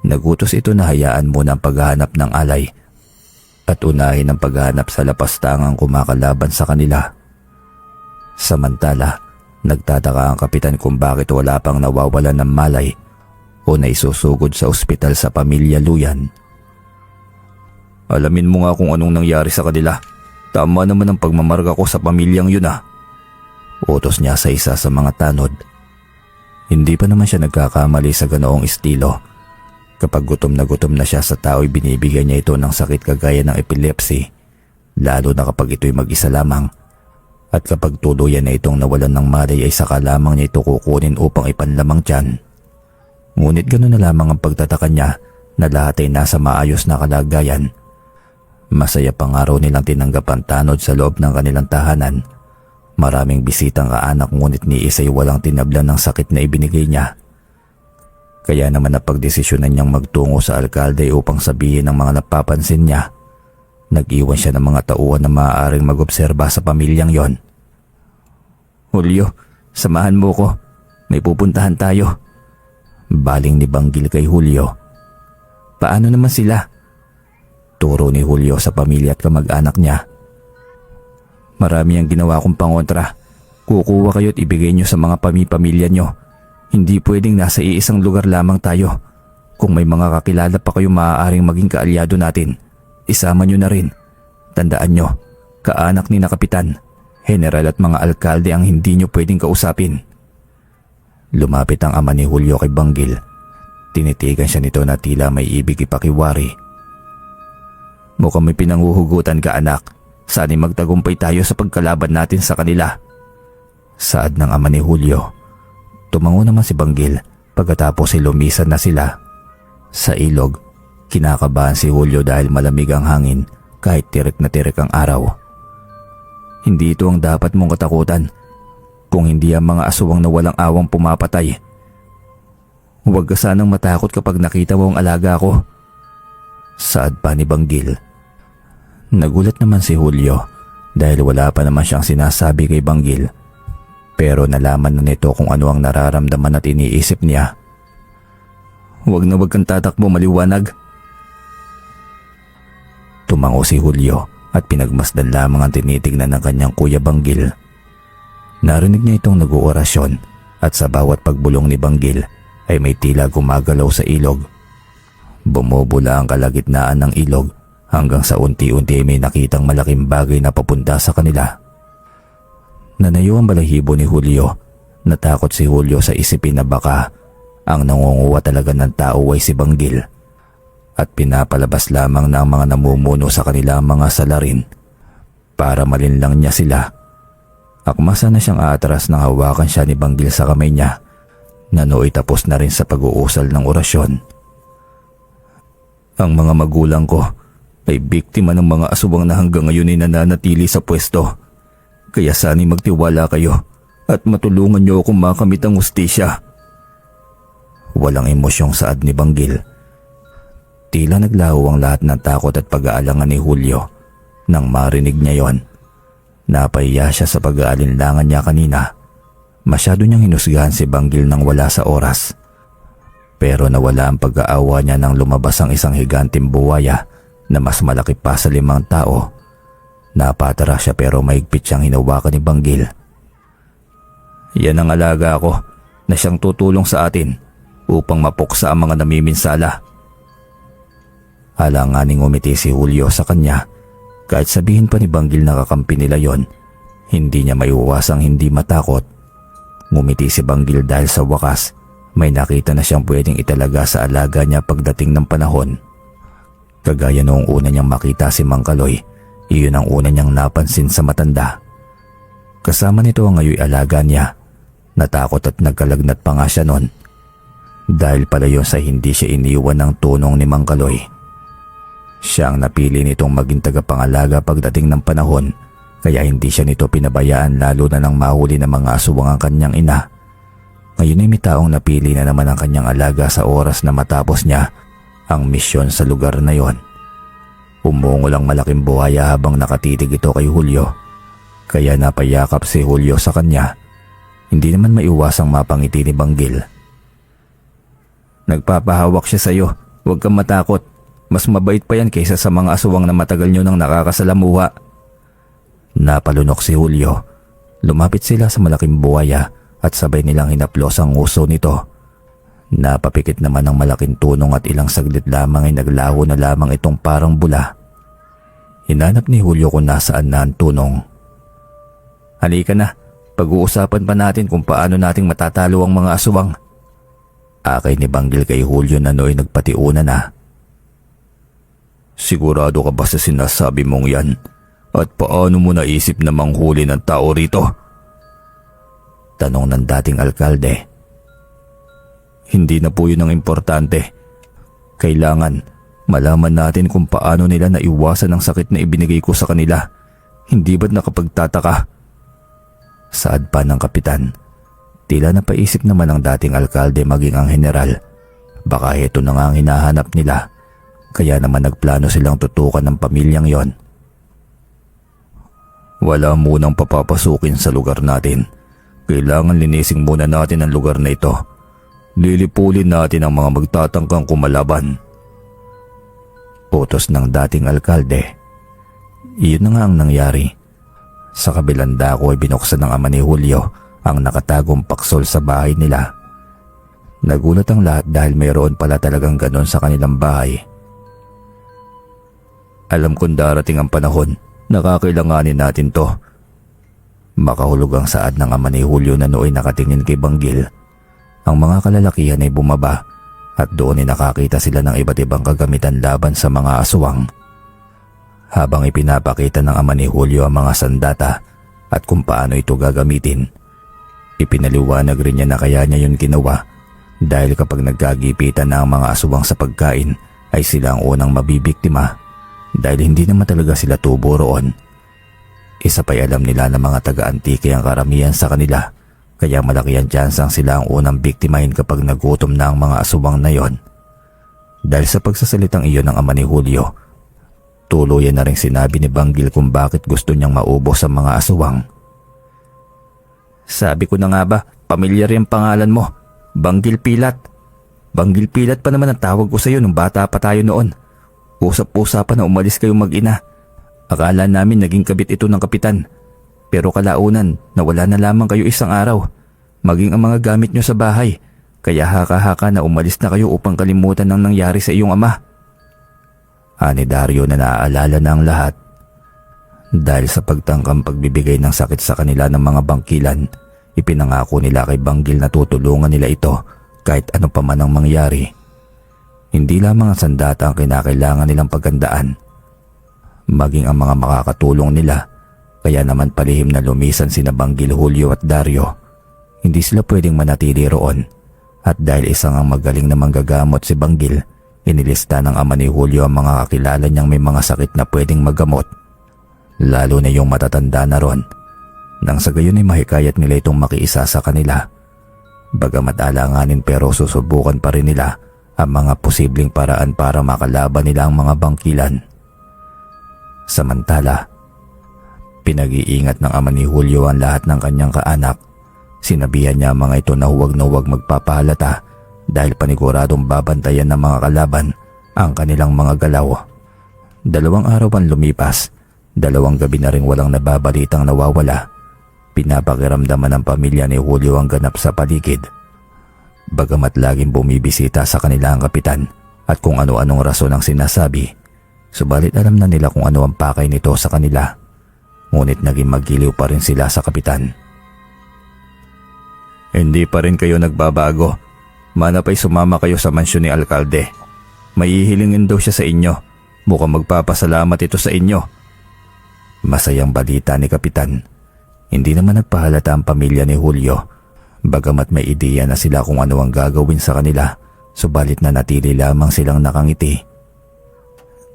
Nagutos ito na hayaan muna ang paghahanap ng alay at unahin ang paghahanap sa lapastangang kumakalaban sa kanila. Samantala, nagtataka ang kapitan kung bakit wala pang nawawalan ng malay o naisusugod sa ospital sa pamilya Luyan. "Alamin mo nga kung anong nangyari sa kanila. Tama naman ang pagmamarga ko sa pamilyang yun ah." Utos niya sa isa sa mga tanod. Hindi pa naman siya nagkakamali sa ganoong estilo. Kapag gutom na siya sa tao'y binibigyan niya ito ng sakit kagaya ng epilepsy, lalo na kapag ito'y mag-isa lamang. At kapag tuluyan na itong nawalan ng malay ay saka lamang niya ito kukunin upang ipanlamang tiyan. Ngunit gano'n na lamang ang pagtataka niya na lahat ay nasa maayos na kalagayan. Masaya pang araw nilang tinanggap ang tanod sa loob ng kanilang tahanan. Maraming bisitang kaanak ngunit ni isa'y walang tinablan ng sakit na ibinigay niya. Kaya naman napagdesisyonan niyang magtungo sa alkalde upang sabihin ng mga napapansin niya. Nag-iwan siya ng mga tauhan na maaaring mag-obserba sa pamilyang yon. "Julio, samahan mo ko. May pupuntahan tayo." Baling ni Banggil kay Julio. "Paano naman sila?" Turo ni Julio sa pamilya at kamag-anak niya. "Marami ang ginawa kong pangontra. Kukuha kayo at ibigay nyo sa mga pamilya nyo. Hindi pwedeng nasa iisang lugar lamang tayo. Kung may mga kakilala pa kayo maaaring maging kaalyado natin, isama nyo na rin. Tandaan nyo, kaanak ni na kapitan, general at mga alkalde ang hindi nyo pwedeng kausapin." Lumapit ang ama ni Julio kay Banggil. Tinitigan siya nito na tila may ibig ipakiwari. "Mukhang may pinanghuhugutan ka, anak. Sana'y magtagumpay tayo sa pagkalaban natin sa kanila." Saad ng ama ni Julio. Tumango naman si Banggil pagkatapos ay lumisan na sila. Sa ilog, kinakabahan si Julio dahil malamig ang hangin kahit tirik na tirik ang araw. "Hindi ito ang dapat mong katakutan. Kung hindi ang mga aswang na walang awang pumapatay. Huwag ka sanang matakot kapag nakita mo ang alaga ko." Saad pa ni Banggil. Nagulat naman si Julio dahil wala pa naman siyang sinasabi kay Banggil. Pero nalaman na nito kung ano ang nararamdaman at iniisip niya. "Huwag na huwag kang tatakbo, maliwanag." Tumango si Julio at pinagmasdan lamang ang tinitignan ng kanyang kuya Banggil. Narinig niya itong nag-oorasyon at sa bawat pagbulong ni Banggil ay may tila gumagalaw sa ilog. Bumubula ang kalagitnaan ng ilog hanggang sa unti-unti may nakitang malaking bagay na papunta sa kanila. Nanayo ang balahibo ni Julio. Natakot si Julio sa isipin na baka ang nangunguha talaga ng tao ay si Banggil. At pinapalabas lamang ng mga namumuno sa kanilang mga salarin para malinlang niya sila. Akmasa na siyang aatras nang hawakan siya ni Banggil sa kamay niya na nooy tapos na rin sa pag-uusal ng orasyon. "Ang mga magulang ko ay biktima ng mga aswang na hanggang ngayon ay nananatili sa pwesto. Kaya sana'y magtiwala kayo at matulungan niyo akong makamit ang hustisya." Walang emosyong saad ni Banggil. Tila naglaho ang lahat ng takot at pag-aalangan ni Julio nang marinig niya yon. Napahiya siya sa pag-aalinlangan niya kanina. Masyado niyang hinusgahan si Banggil nang wala sa oras. Pero nawala ang pag-aawa niya nang lumabas ang isang higanteng buwaya na mas malaki pa sa 5 tao. Napatara siya pero mahigpit siyang hinawakan ni Banggil. "Yan ang alaga ko na siyang tutulong sa atin upang mapuksa ang mga namiminsala." Alanganing umiti si Julio sa kanya. Kahit sabihin pa ni Banggil na kakampi nila yon, hindi niya maiwasang hindi matakot. Ngumiti si Banggil dahil sa wakas may nakita na siyang pwedeng italaga sa alaga niya pagdating ng panahon. Kagaya noong una niyang makita si Mang Kaloy, iyon ang una niyang napansin sa matanda. Kasama nito ang ngayoy alaga niya. Natakot at nagkalagnat pa nga siya noon. Dahil pala yun sa hindi siya iniwan ng tunong ni Mang Kaloy. Siya ang napili nitong maging tagapangalaga pagdating ng panahon, kaya hindi siya nito pinabayaan lalo na nang mahuli ng mga aswang ang kanyang ina. Ngayon ay may taong napili na naman ang kanyang alaga sa oras na matapos niya ang misyon sa lugar na yon. Umungol ang malaking buhaya habang nakatitig ito kay Julio, kaya napayakap si Julio sa kanya. Hindi naman maiwasang mapangiti ni Banggil. Nagpapahawak siya sa iyo, huwag kang matakot. Mas mabait pa yan kaysa sa mga aswang na matagal nyo nang nakakasalamuha. Napalunok si Julio. Lumapit sila sa malaking buhaya at sabay nilang hinaplos ang uso nito. Napapikit naman ang malaking tunong at ilang saglit lamang ay naglaho na lamang itong parang bula. Hinanap ni Julio kung nasaan na ang tunong. Halika na, pag-uusapan pa natin kung paano nating matatalo ang mga aswang. Akay ni Banggil kay Julio na nooy nagpatiuna na. Sigurado ka ba sa sinasabi mong yan? At paano mo naisip na manghuli ng tao rito? Tanong ng dating alkalde. Hindi na po yun ang importante. Kailangan malaman natin kung paano nila naiwasan ang sakit na ibinigay ko sa kanila. Hindi ba't nakapagtataka? Saad pa ng kapitan. Tila napaisip naman ang dating alkalde maging ang general. Baka ito na nga ang hinahanap nila. Kaya naman nagplano silang tutukan ng pamilyang yon. Wala munang papapasukin sa lugar natin. Kailangan linising muna natin ang lugar na ito. Lilipulin natin ang mga magtatangkang kumalaban. Utos ng dating alkalde. Iyon na nga ang nangyari. Sa kabilang dako ay binuksan ng ama ni Julio ang nakatagong paksol sa bahay nila. Nagulat ang lahat dahil mayroon pala talagang ganon sa kanilang bahay. Alam kong darating ang panahon na kakailanganin natin to. Makahulog ang saad ng ama ni Julio na nooy nakatingin kay Banggil. Ang mga kalalakihan ay bumaba at doon ay nakakita sila ng iba't ibang kagamitan laban sa mga aswang. Habang ipinapakita ng ama ni Julio ang mga sandata at kung paano ito gagamitin, ipinaliwanag rin niya na kaya niya yun ginawa dahil kapag nagkagipitan na ang mga aswang sa pagkain ay sila ang unang mabibiktima. Dahil hindi naman talaga sila tubo roon. Isa pa'y alam nila na mga taga-antike ang karamihan sa kanila, kaya malaki ang tsansang sila ang unang biktimahin kapag nagutom na ang mga aswang na yon. Dahil sa pagsasalitang iyon ng ama ni Julio, tuluyan na rin sinabi ni Banggil kung bakit gusto niyang maubos ang mga aswang. Sabi ko na nga ba, pamilyar yung pangalan mo, Banggil Pilat. Banggil Pilat pa naman ang tawag ko sa iyo nung bata pa tayo noon. Usap-usapan na umalis kayong mag-ina. Akala namin naging kabit ito ng kapitan. Pero kalaunan, nawala na lamang kayo isang araw. Maging ang mga gamit nyo sa bahay. Kaya haka-haka na umalis na kayo upang kalimutan ang nangyari sa iyong ama. Ani Dario na naaalala na ang lahat. Dahil sa pagtangkang pagbibigay ng sakit sa kanila ng mga bangkilan, ipinangako nila kay Banggil na tutulungan nila ito kahit ano pa man ang mangyari. Hindi lamang ang sandata ang kinakailangan nilang paghandaan, maging ang mga makakatulong nila. Kaya naman palihim na lumisan sina Banggil, Julio at Dario. Hindi sila pwedeng manatili roon. At dahil isang ang magaling na manggagamot si Banggil, inilista ng ama ni Julio ang mga kakilala niyang may mga sakit na pwedeng maggamot. Lalo na yung matatanda na ron. Nang sa gayon ay mahikayat nila itong makiisa sa kanila. Bagamat alanganin pero susubukan pa rin nila ang mga posibleng paraan para makalaban nila ang mga bangkilan. Samantala, pinag-iingat ng ama ni Julio ang lahat ng kanyang kaanak. Sinabihan niya ang mga ito na huwag magpapahalata dahil paniguradong babantayan ng mga kalaban ang kanilang mga galaw. 2 araw ang lumipas, 2 gabi na rin walang nababalitang nawawala. Pinapakiramdaman ng pamilya ni Julio ang ganap sa paligid. Bagamat laging bumibisita sa kanila ang kapitan at kung ano-anong rason ang sinasabi, subalit alam na nila kung ano ang pakay nito sa kanila. Ngunit naging magiliw pa rin sila sa kapitan. Hindi pa rin kayo nagbabago. Manapay sumama kayo sa mansyon ni alkalde. Mahihilingin daw siya sa inyo. Mukhang magpapasalamat ito sa inyo. Masayang balita ni kapitan. Hindi naman nagpahalata ang pamilya ni Julio, bagamat may ideya na sila kung ano ang gagawin sa kanila, subalit nanatili lamang silang nakangiti.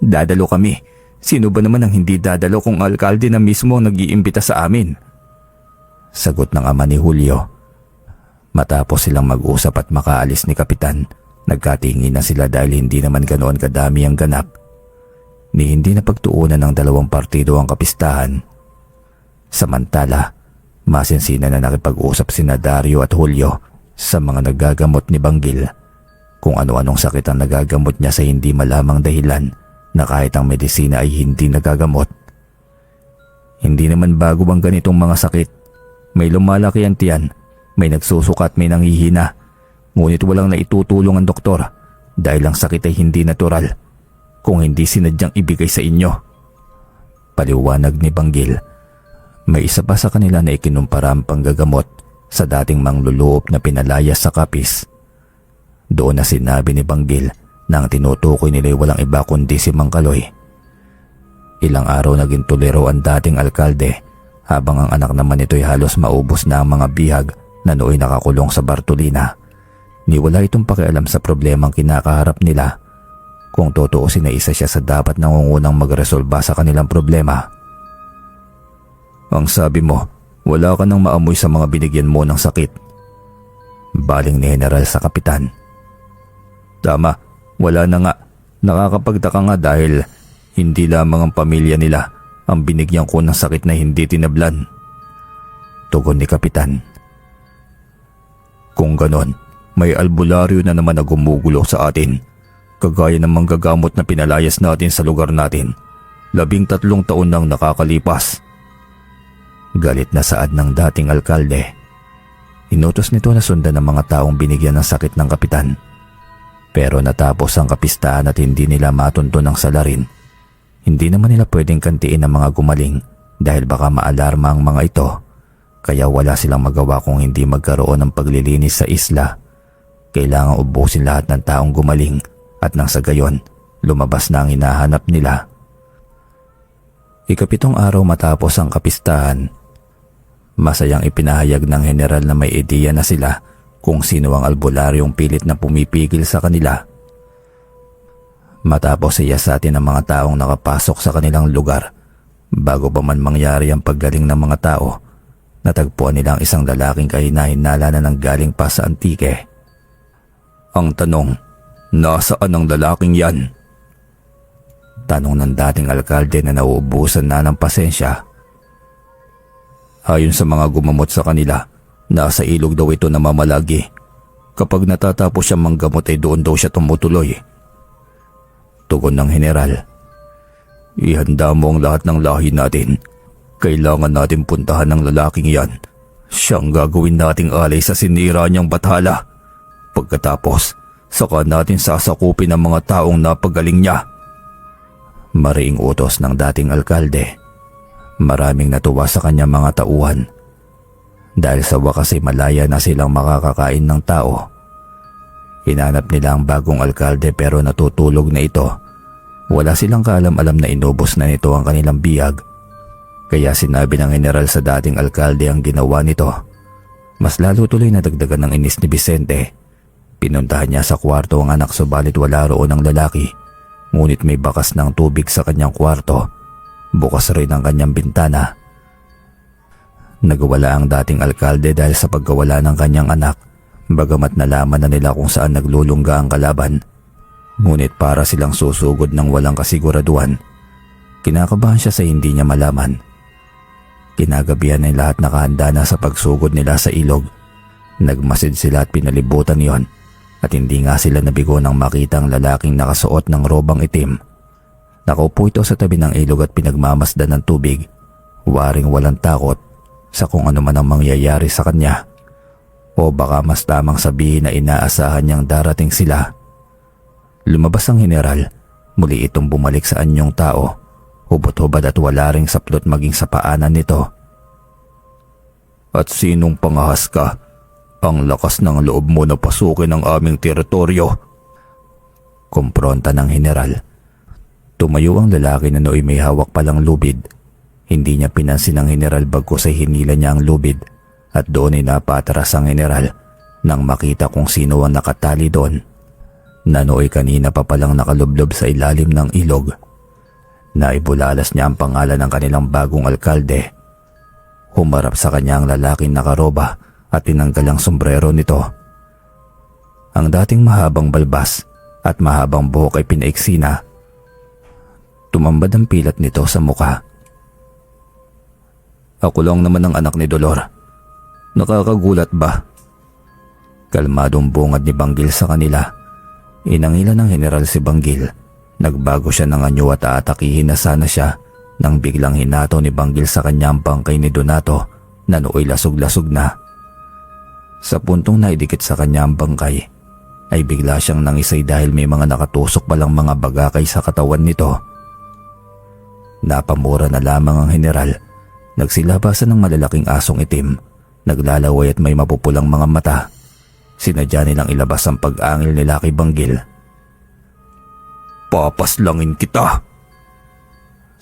Dadalo kami. Sino ba naman ang hindi dadalo kung alkalde na mismo ang nag-iimbita sa amin? Sagot ng ama ni Julio. Matapos silang mag-usap at makaalis ni Kapitan, nagkatingin na sila dahil hindi naman ganoon kadami ang ganap. Ni hindi na pagtuunan ng dalawang partido ang kapistahan. Samantala, masinsina na nakipag-usap sina Dario at Julio sa mga nagagamot ni Banggil. Kung ano-anong sakit ang nagagamot niya sa hindi malamang dahilan na kahit ang medisina ay hindi nagagamot. Hindi naman bago ang ganitong mga sakit. May lumalaki ang tiyan, may nagsusuka at may nanghihina. Ngunit walang naitutulong ang doktor dahil ang sakit ay hindi natural kung hindi sinadyang ibigay sa inyo. Paliwanag ni Banggil. May isa pa sa kanila na ikinumpara ang panggagamot sa dating mangluloob na pinalayas sa kapis. Doon na sinabi ni Banggil na ang tinutukoy nila ay walang iba kundi si Mang Kaloy. Ilang araw naging tuliro ang dating alkalde habang ang anak naman nito ay halos maubos na ang mga bihag na nooy nakakulong sa Bartolina. Ni wala itong pakialam sa problemang kinakaharap nila. Kung tutuusin na isa siya sa dapat nangungunang magresolba sa kanilang problema. Ang sabi mo, wala ka nang maamoy sa mga binigyan mo ng sakit. Baling ni General sa Kapitan. Tama, wala na nga. Nakakapagtaka nga dahil hindi lamang ang pamilya nila ang binigyan ko ng sakit na hindi tinablan. Tugon ni Kapitan. Kung ganon, may albularyo na naman na gumugulo sa atin. Kagaya ng manggagamot na pinalayas natin sa lugar natin. 13 taon nang nakakalipas. Galit na saad ng dating alkalde. Inutos nito na sundan ng mga taong binigyan ng sakit ng Kapitan. Pero natapos ang kapistahan at hindi nila matunto ng salarin. Hindi naman nila pwedeng kantiin ang mga gumaling dahil baka maalarma ang mga ito. Kaya wala silang magawa kung hindi magkaroon ng paglilinis sa isla. Kailangang ubusin lahat ng taong gumaling at nang sa gayon, lumabas na ang hinahanap nila. 7 araw matapos ang kapistahan, masayang ipinahayag ng general na may ideya na sila kung sino ang albularyong pilit na pumipigil sa kanila. Matapos siyasatin ang mga taong nakapasok sa kanilang lugar, bago pa man mangyari ang paggaling ng mga tao, natagpuan nila ang isang lalaking kahinahinala na nanggaling pa sa Antique. Ang tanong, nasaan ang lalaking yan? Tanong ng dating alkalde na nauubusan na ng pasensya. Ayon sa mga gumamot sa kanila, nasa ilog daw ito namamalagi. Kapag natatapos siyang manggamot ay doon daw siya tumutuloy. Tugon ng general. Ihanda mo ang lahat ng lahi natin. Kailangan natin puntahan ng lalaking yan. Siyang gagawin nating alay sa sinira niyang bathala. Pagkatapos, saka natin sasakupin ang mga taong napagaling niya. Mariing utos ng dating alkalde. Maraming natuwa sa kanyang mga tauhan. Dahil sa wakas ay malaya na silang makakakain ng tao. Hinanap nila ang bagong alkalde pero natutulog na ito. Wala silang kaalam-alam na inubos na nito ang kanilang biyag. Kaya sinabi ng general sa dating alkalde ang ginawa nito. Mas lalo tuloy na dagdagan ng inis ni Vicente. Pinuntahan niya sa kwarto ang anak subalit wala roon ang lalaki. Ngunit may bakas ng tubig sa kanyang kwarto. Bukas rin ang kanyang bintana. Nagwala ang dating alkalde dahil sa pagkawala ng kanyang anak, bagamat nalaman na nila kung saan naglulungga ang kalaban. Ngunit para silang susugod ng walang kasiguraduhan, kinakabahan siya sa hindi niya malaman. Kinagabihan ay lahat nakahanda na sa pagsugod nila sa ilog. Nagmasid sila at pinalibutan yon, at hindi nga sila nabigo nang makita ang lalaking nakasuot ng robang itim. Nakaupo ito sa tabi ng ilog at pinagmamasdan ng tubig, waring walang takot sa kung ano man ang mangyayari sa kanya. O baka mas tamang sabihin na inaasahan niyang darating sila. Lumabas ang general, muli itong bumalik sa anyong tao. Hubot-hubad at wala ring saplot maging sa paanan nito. At sinong pangahas ka? Ang lakas ng loob mo na pasukin ang aming teritoryo. Kumpronta ng general. Tumayo ang lalaki na nooy may hawak palang lubid. Hindi niya pinansin ang General bagkus ay hinila niya ang lubid at doon ay napatras ang General nang makita kung sino ang nakatali doon. Nanooy kanina pa palang nakalublob sa ilalim ng ilog. Naibulalas niya ang pangalan ng kanilang bagong alkalde. Humarap sa kanya ang lalaking nakaroba at tinanggal ang sombrero nito. Ang dating mahabang balbas at mahabang buhok ay pinaiksi na. Tumambad ang pilat nito sa mukha. Ako lang naman ang anak ni Dolor. Nakakagulat ba? Kalmadong bungad ni Banggil sa kanila. Inangilan ng General si Banggil. Nagbago siya ng anyo at aatakihin na sana siya nang biglang hinato ni Banggil sa kanya ang bangkay ni Donato na nooy lasog-lasog na. Sa puntong naidikit sa kanya ang bangkay ay bigla siyang nangisay dahil may mga nakatusok palang mga bagakay sa katawan nito. Napamura na lamang ang General. Nagsilabasan ng malalaking asong itim. Naglalaway at may mapupulang mga mata. Sinadya nilang ilabas ang pag-angil nila kay Banggil. Papaslangin kita!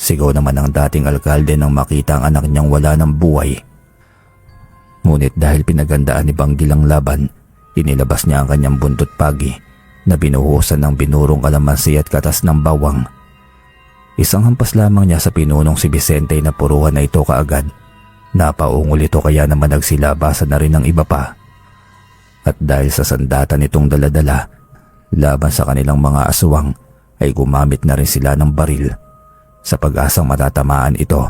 Sigaw naman ang dating alkalde nang makita ang anak niyang wala ng buhay. Ngunit dahil pinagandaan ni Banggil ang laban, inilabas niya ang kanyang buntot pagi na binuhusan ng binurong kalamansi at katas ng bawang. Isang hampas lamang niya sa pinunong si Vicente na puruhan na ito kaagad. Napaungol ito kaya naman nagsilabasan na rin ng iba pa. At dahil sa sandata nitong daladala, laban sa kanilang mga aswang ay gumamit na rin sila ng baril sa pag-asang matatamaan ito.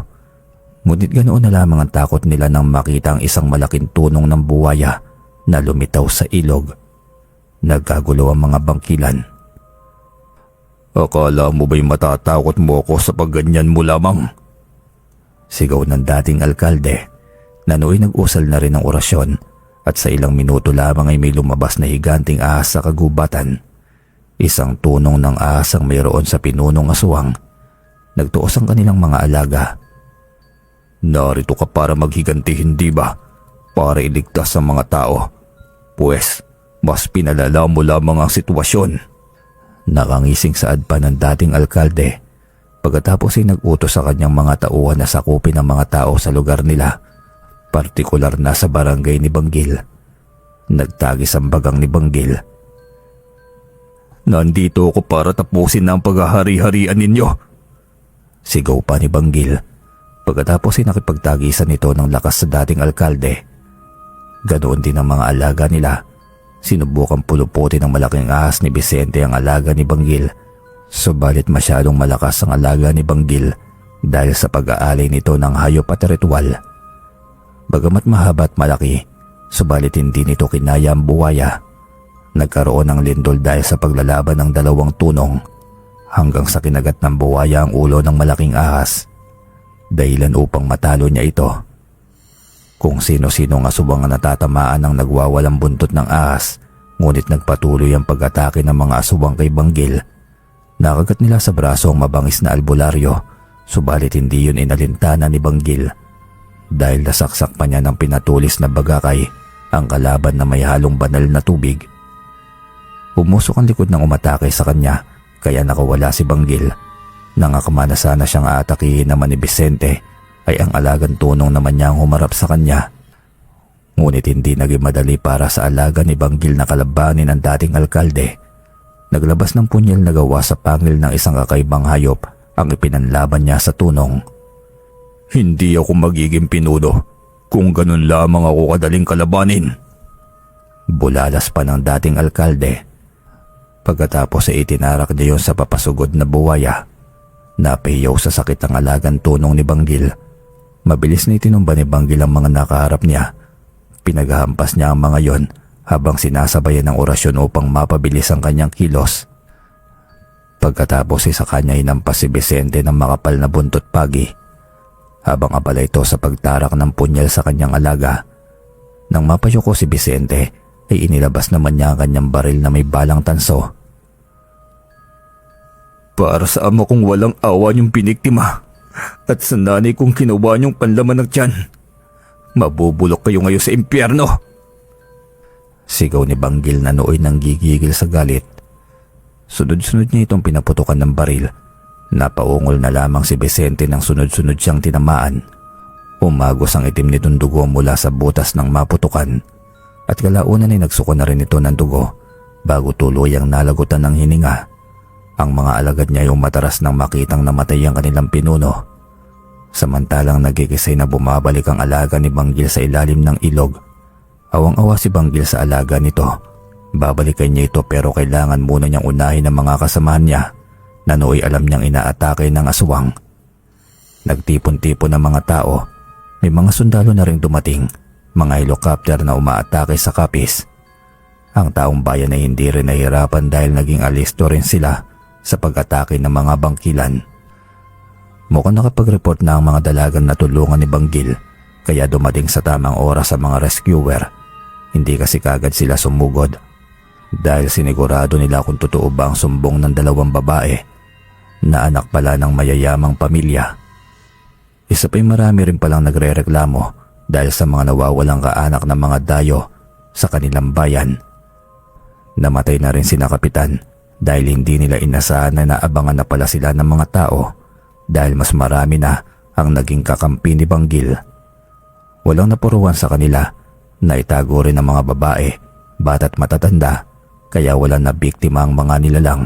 Ngunit ganoon na lamang ang takot nila nang makita ang isang malaking tunong ng buwaya na lumitaw sa ilog. Nagkagulo ang mga bangkilan. Akala mo ba'y matatakot mo ako sa pagganyan mo lamang? Sigaw ng dating alkalde na nooy nag-usal na rin ng orasyon at sa ilang minuto lamang ay may lumabas na higanting ahas sa kagubatan. Isang tunong ng ahas ang mayroon sa pinunong aswang. Nagtuos ang kanilang mga alaga. Narito ka para maghiganti, hindi ba? Para iligtas ang mga tao. Pues, mas pinalala mo lamang ang sitwasyon. Nakangising saad pa ng dating alkalde. Pagkatapos ay nag-utos sa kanyang mga tauhan na sakupin ang mga tao sa lugar nila, partikular na sa barangay ni Banggil. Nagtagis ang bagang ni Banggil. Nandito ako para tapusin ang paghahari-harian ninyo. Sigaw pa ni Banggil. Pagkatapos ay nakipagtagisan ito ng lakas sa dating alkalde. Ganoon din ang mga alaga nila. Sinubukang puluputin ng malaking ahas ni Vicente ang alaga ni Banggil. Subalit masyadong malakas ang alaga ni Banggil dahil sa pag-aalay nito ng hayop at ritual. Bagamat mahaba at malaki, subalit hindi nito kinaya ang buwaya. Nagkaroon ng lindol dahil sa paglalaban ng dalawang tunong hanggang sa kinagat ng buwaya ang ulo ng malaking ahas. Dahilan upang matalo niya ito. Kung sino-sino ang asubang ang natatamaan ng nagwawalang buntot ng ahas, ngunit nagpatuloy ang pag-atake ng mga asubang kay Banggil. Nakagat nila sa braso ang mabangis na albularyo, subalit hindi yun inalintana ni Banggil. Dahil nasaksak pa niya ng pinatulis na bagakay ang kalaban na may halong banal na tubig. Pumusok ang likod ng umatake sa kanya, kaya nakawala si Banggil. Nangakama na sana siyang aatakihin naman ni Vicente, ay ang alagang tunong naman niya ang humarap sa kanya. Ngunit hindi naging madali para sa alaga ni Banggil na kalabanin ang dating alkalde. Naglabas ng punyal na gawa sa pangil ng isang kakaibang hayop ang ipinanlaban niya sa tunong. Hindi ako magiging pinuno kung ganun lamang ako kadaling kalabanin. Bulalas pa ng dating alkalde. Pagkatapos ay itinarak niya yun sa papasugod na buwaya. Napahiyaw sa sakit ang alagang tunong ni Banggil. Mabilis na itinumba ni Banggil ang mga nakaharap niya. Pinaghahampas niya ang mga yon habang sinasabayan ng orasyon upang mapabilis ang kanyang kilos. Pagkatapos ay sa kanya hinampas si Vicente ng makapal na buntot pagi. Habang abala ito sa pagtarak ng punyal sa kanyang alaga. Nang mapayuko si Vicente ay inilabas naman niya ang kanyang baril na may balang tanso. Para sa ama kong walang awa niyong piniktima at sa nanay kong kinawa niyong panlaman ng tiyan, mabubulok kayo ngayon sa impyerno. Sigaw ni Banggil na nooy nang gigigil sa galit. Sunod-sunod niya itong pinaputukan ng baril Napaungol na lamang si Vicente nang sunod-sunod siyang tinamaan. Umagos ang itim nitong dugo mula sa butas ng maputukan at kalaunan ay nagsuko na rin ito ng dugo bago tuluyang nalagutan ng hininga. Ang mga alagad niya ay umataras nang makitang namatay ang kanilang pinuno. Samantalang nagkikisay na bumabalik ang alaga ni Banggil sa ilalim ng ilog. Awang-awa si Banggil sa alaga nito. Babalikan niya ito pero kailangan muna niyang unahin ang mga kasamahan niya na nooy alam niyang inaatake ng aswang. Nagtipon-tipon ang mga tao. May mga sundalo na ring dumating, mga helicopter na umaatake sa kapis. Ang taong bayan ay hindi rin nahirapan dahil naging alisto rin sila sa pag-atake ng mga bangkilan. Mukhang nakapag-report na ang mga dalagang natulungan ni Banggil kaya dumating sa tamang oras ang mga rescuer. Hindi kasi kagad sila sumugod dahil sinigurado nila kung totoo ba ang sumbong ng dalawang babae na anak pala ng mayayamang pamilya. Isa pa'y marami rin palang nagrereklamo dahil sa mga nawawalang kaanak ng mga dayo sa kanilang bayan. Namatay na rin sina Kapitan dahil hindi nila inasahan na naabangan na pala sila ng mga tao dahil mas marami na ang naging kakampi ni Banggil. Walang napuruan sa kanila na itago rin ng mga babae, bata't matatanda kaya wala na biktima ang mga nilalang.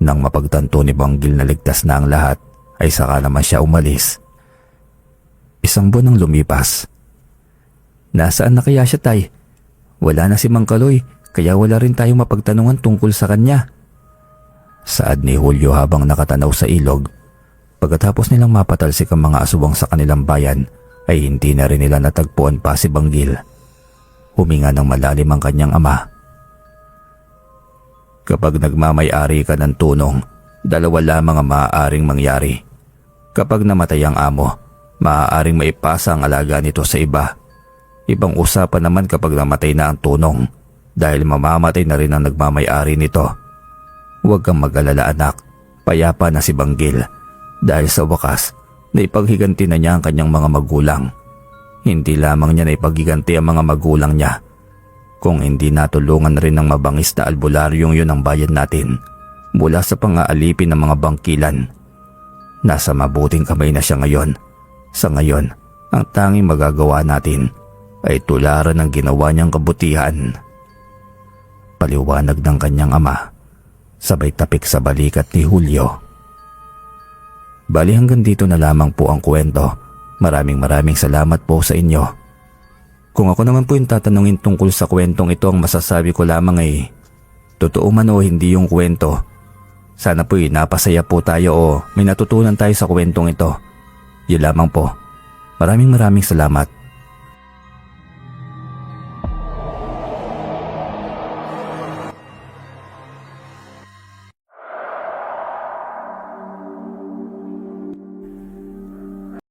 Nang mapagtanto ni Banggil na ligtas na ang lahat ay saka naman siya umalis. Isang buwan ang lumipas. Nasaan na kaya siya, Tay? Wala na si Mang Kaloy kaya wala rin tayong mapagtanungan tungkol sa kanya. Saad ni Julio habang nakatanaw sa ilog. Pagkatapos nilang mapatalsik ang mga aswang sa kanilang bayan ay hindi na rin nila natagpuan pa si Banggil. Huminga ng malalim ang kanyang ama. Kapag nagmamay-ari ka ng tunong, dalawa lamang ang maaaring mangyari. Kapag namatay ang amo, maaaring maipasa ang alaga nito sa iba. Ibang usapan naman kapag namatay na ang tunong dahil mamamatay na rin ang nagmamay-ari nito. Huwag kang mag-alala anak, payapa na si Banggil dahil sa wakas naipaghiganti na niya ang kanyang mga magulang. Hindi lamang niya naipaghiganti ang mga magulang niya, kung hindi natulungan rin ng mabangis na albularyong yun ang bayan natin mula sa pang-aalipin ng mga bangkilan. Nasa mabuting kamay na siya ngayon. Sa ngayon, ang tanging magagawa natin ay tularan ng ginawa niyang kabutihan. Paliwanag ng kanyang ama, sabay tapik sa balikat ni Julio. Bali hanggang dito na lamang po ang kwento. Maraming salamat po sa inyo. Kung ako naman po yung tatanungin tungkol sa kwentong ito, ang masasabi ko lamang ay totoo man o hindi yung kwento. Sana po'y napasaya po tayo o may natutunan tayo sa kwentong ito. Yun lamang po. Maraming salamat.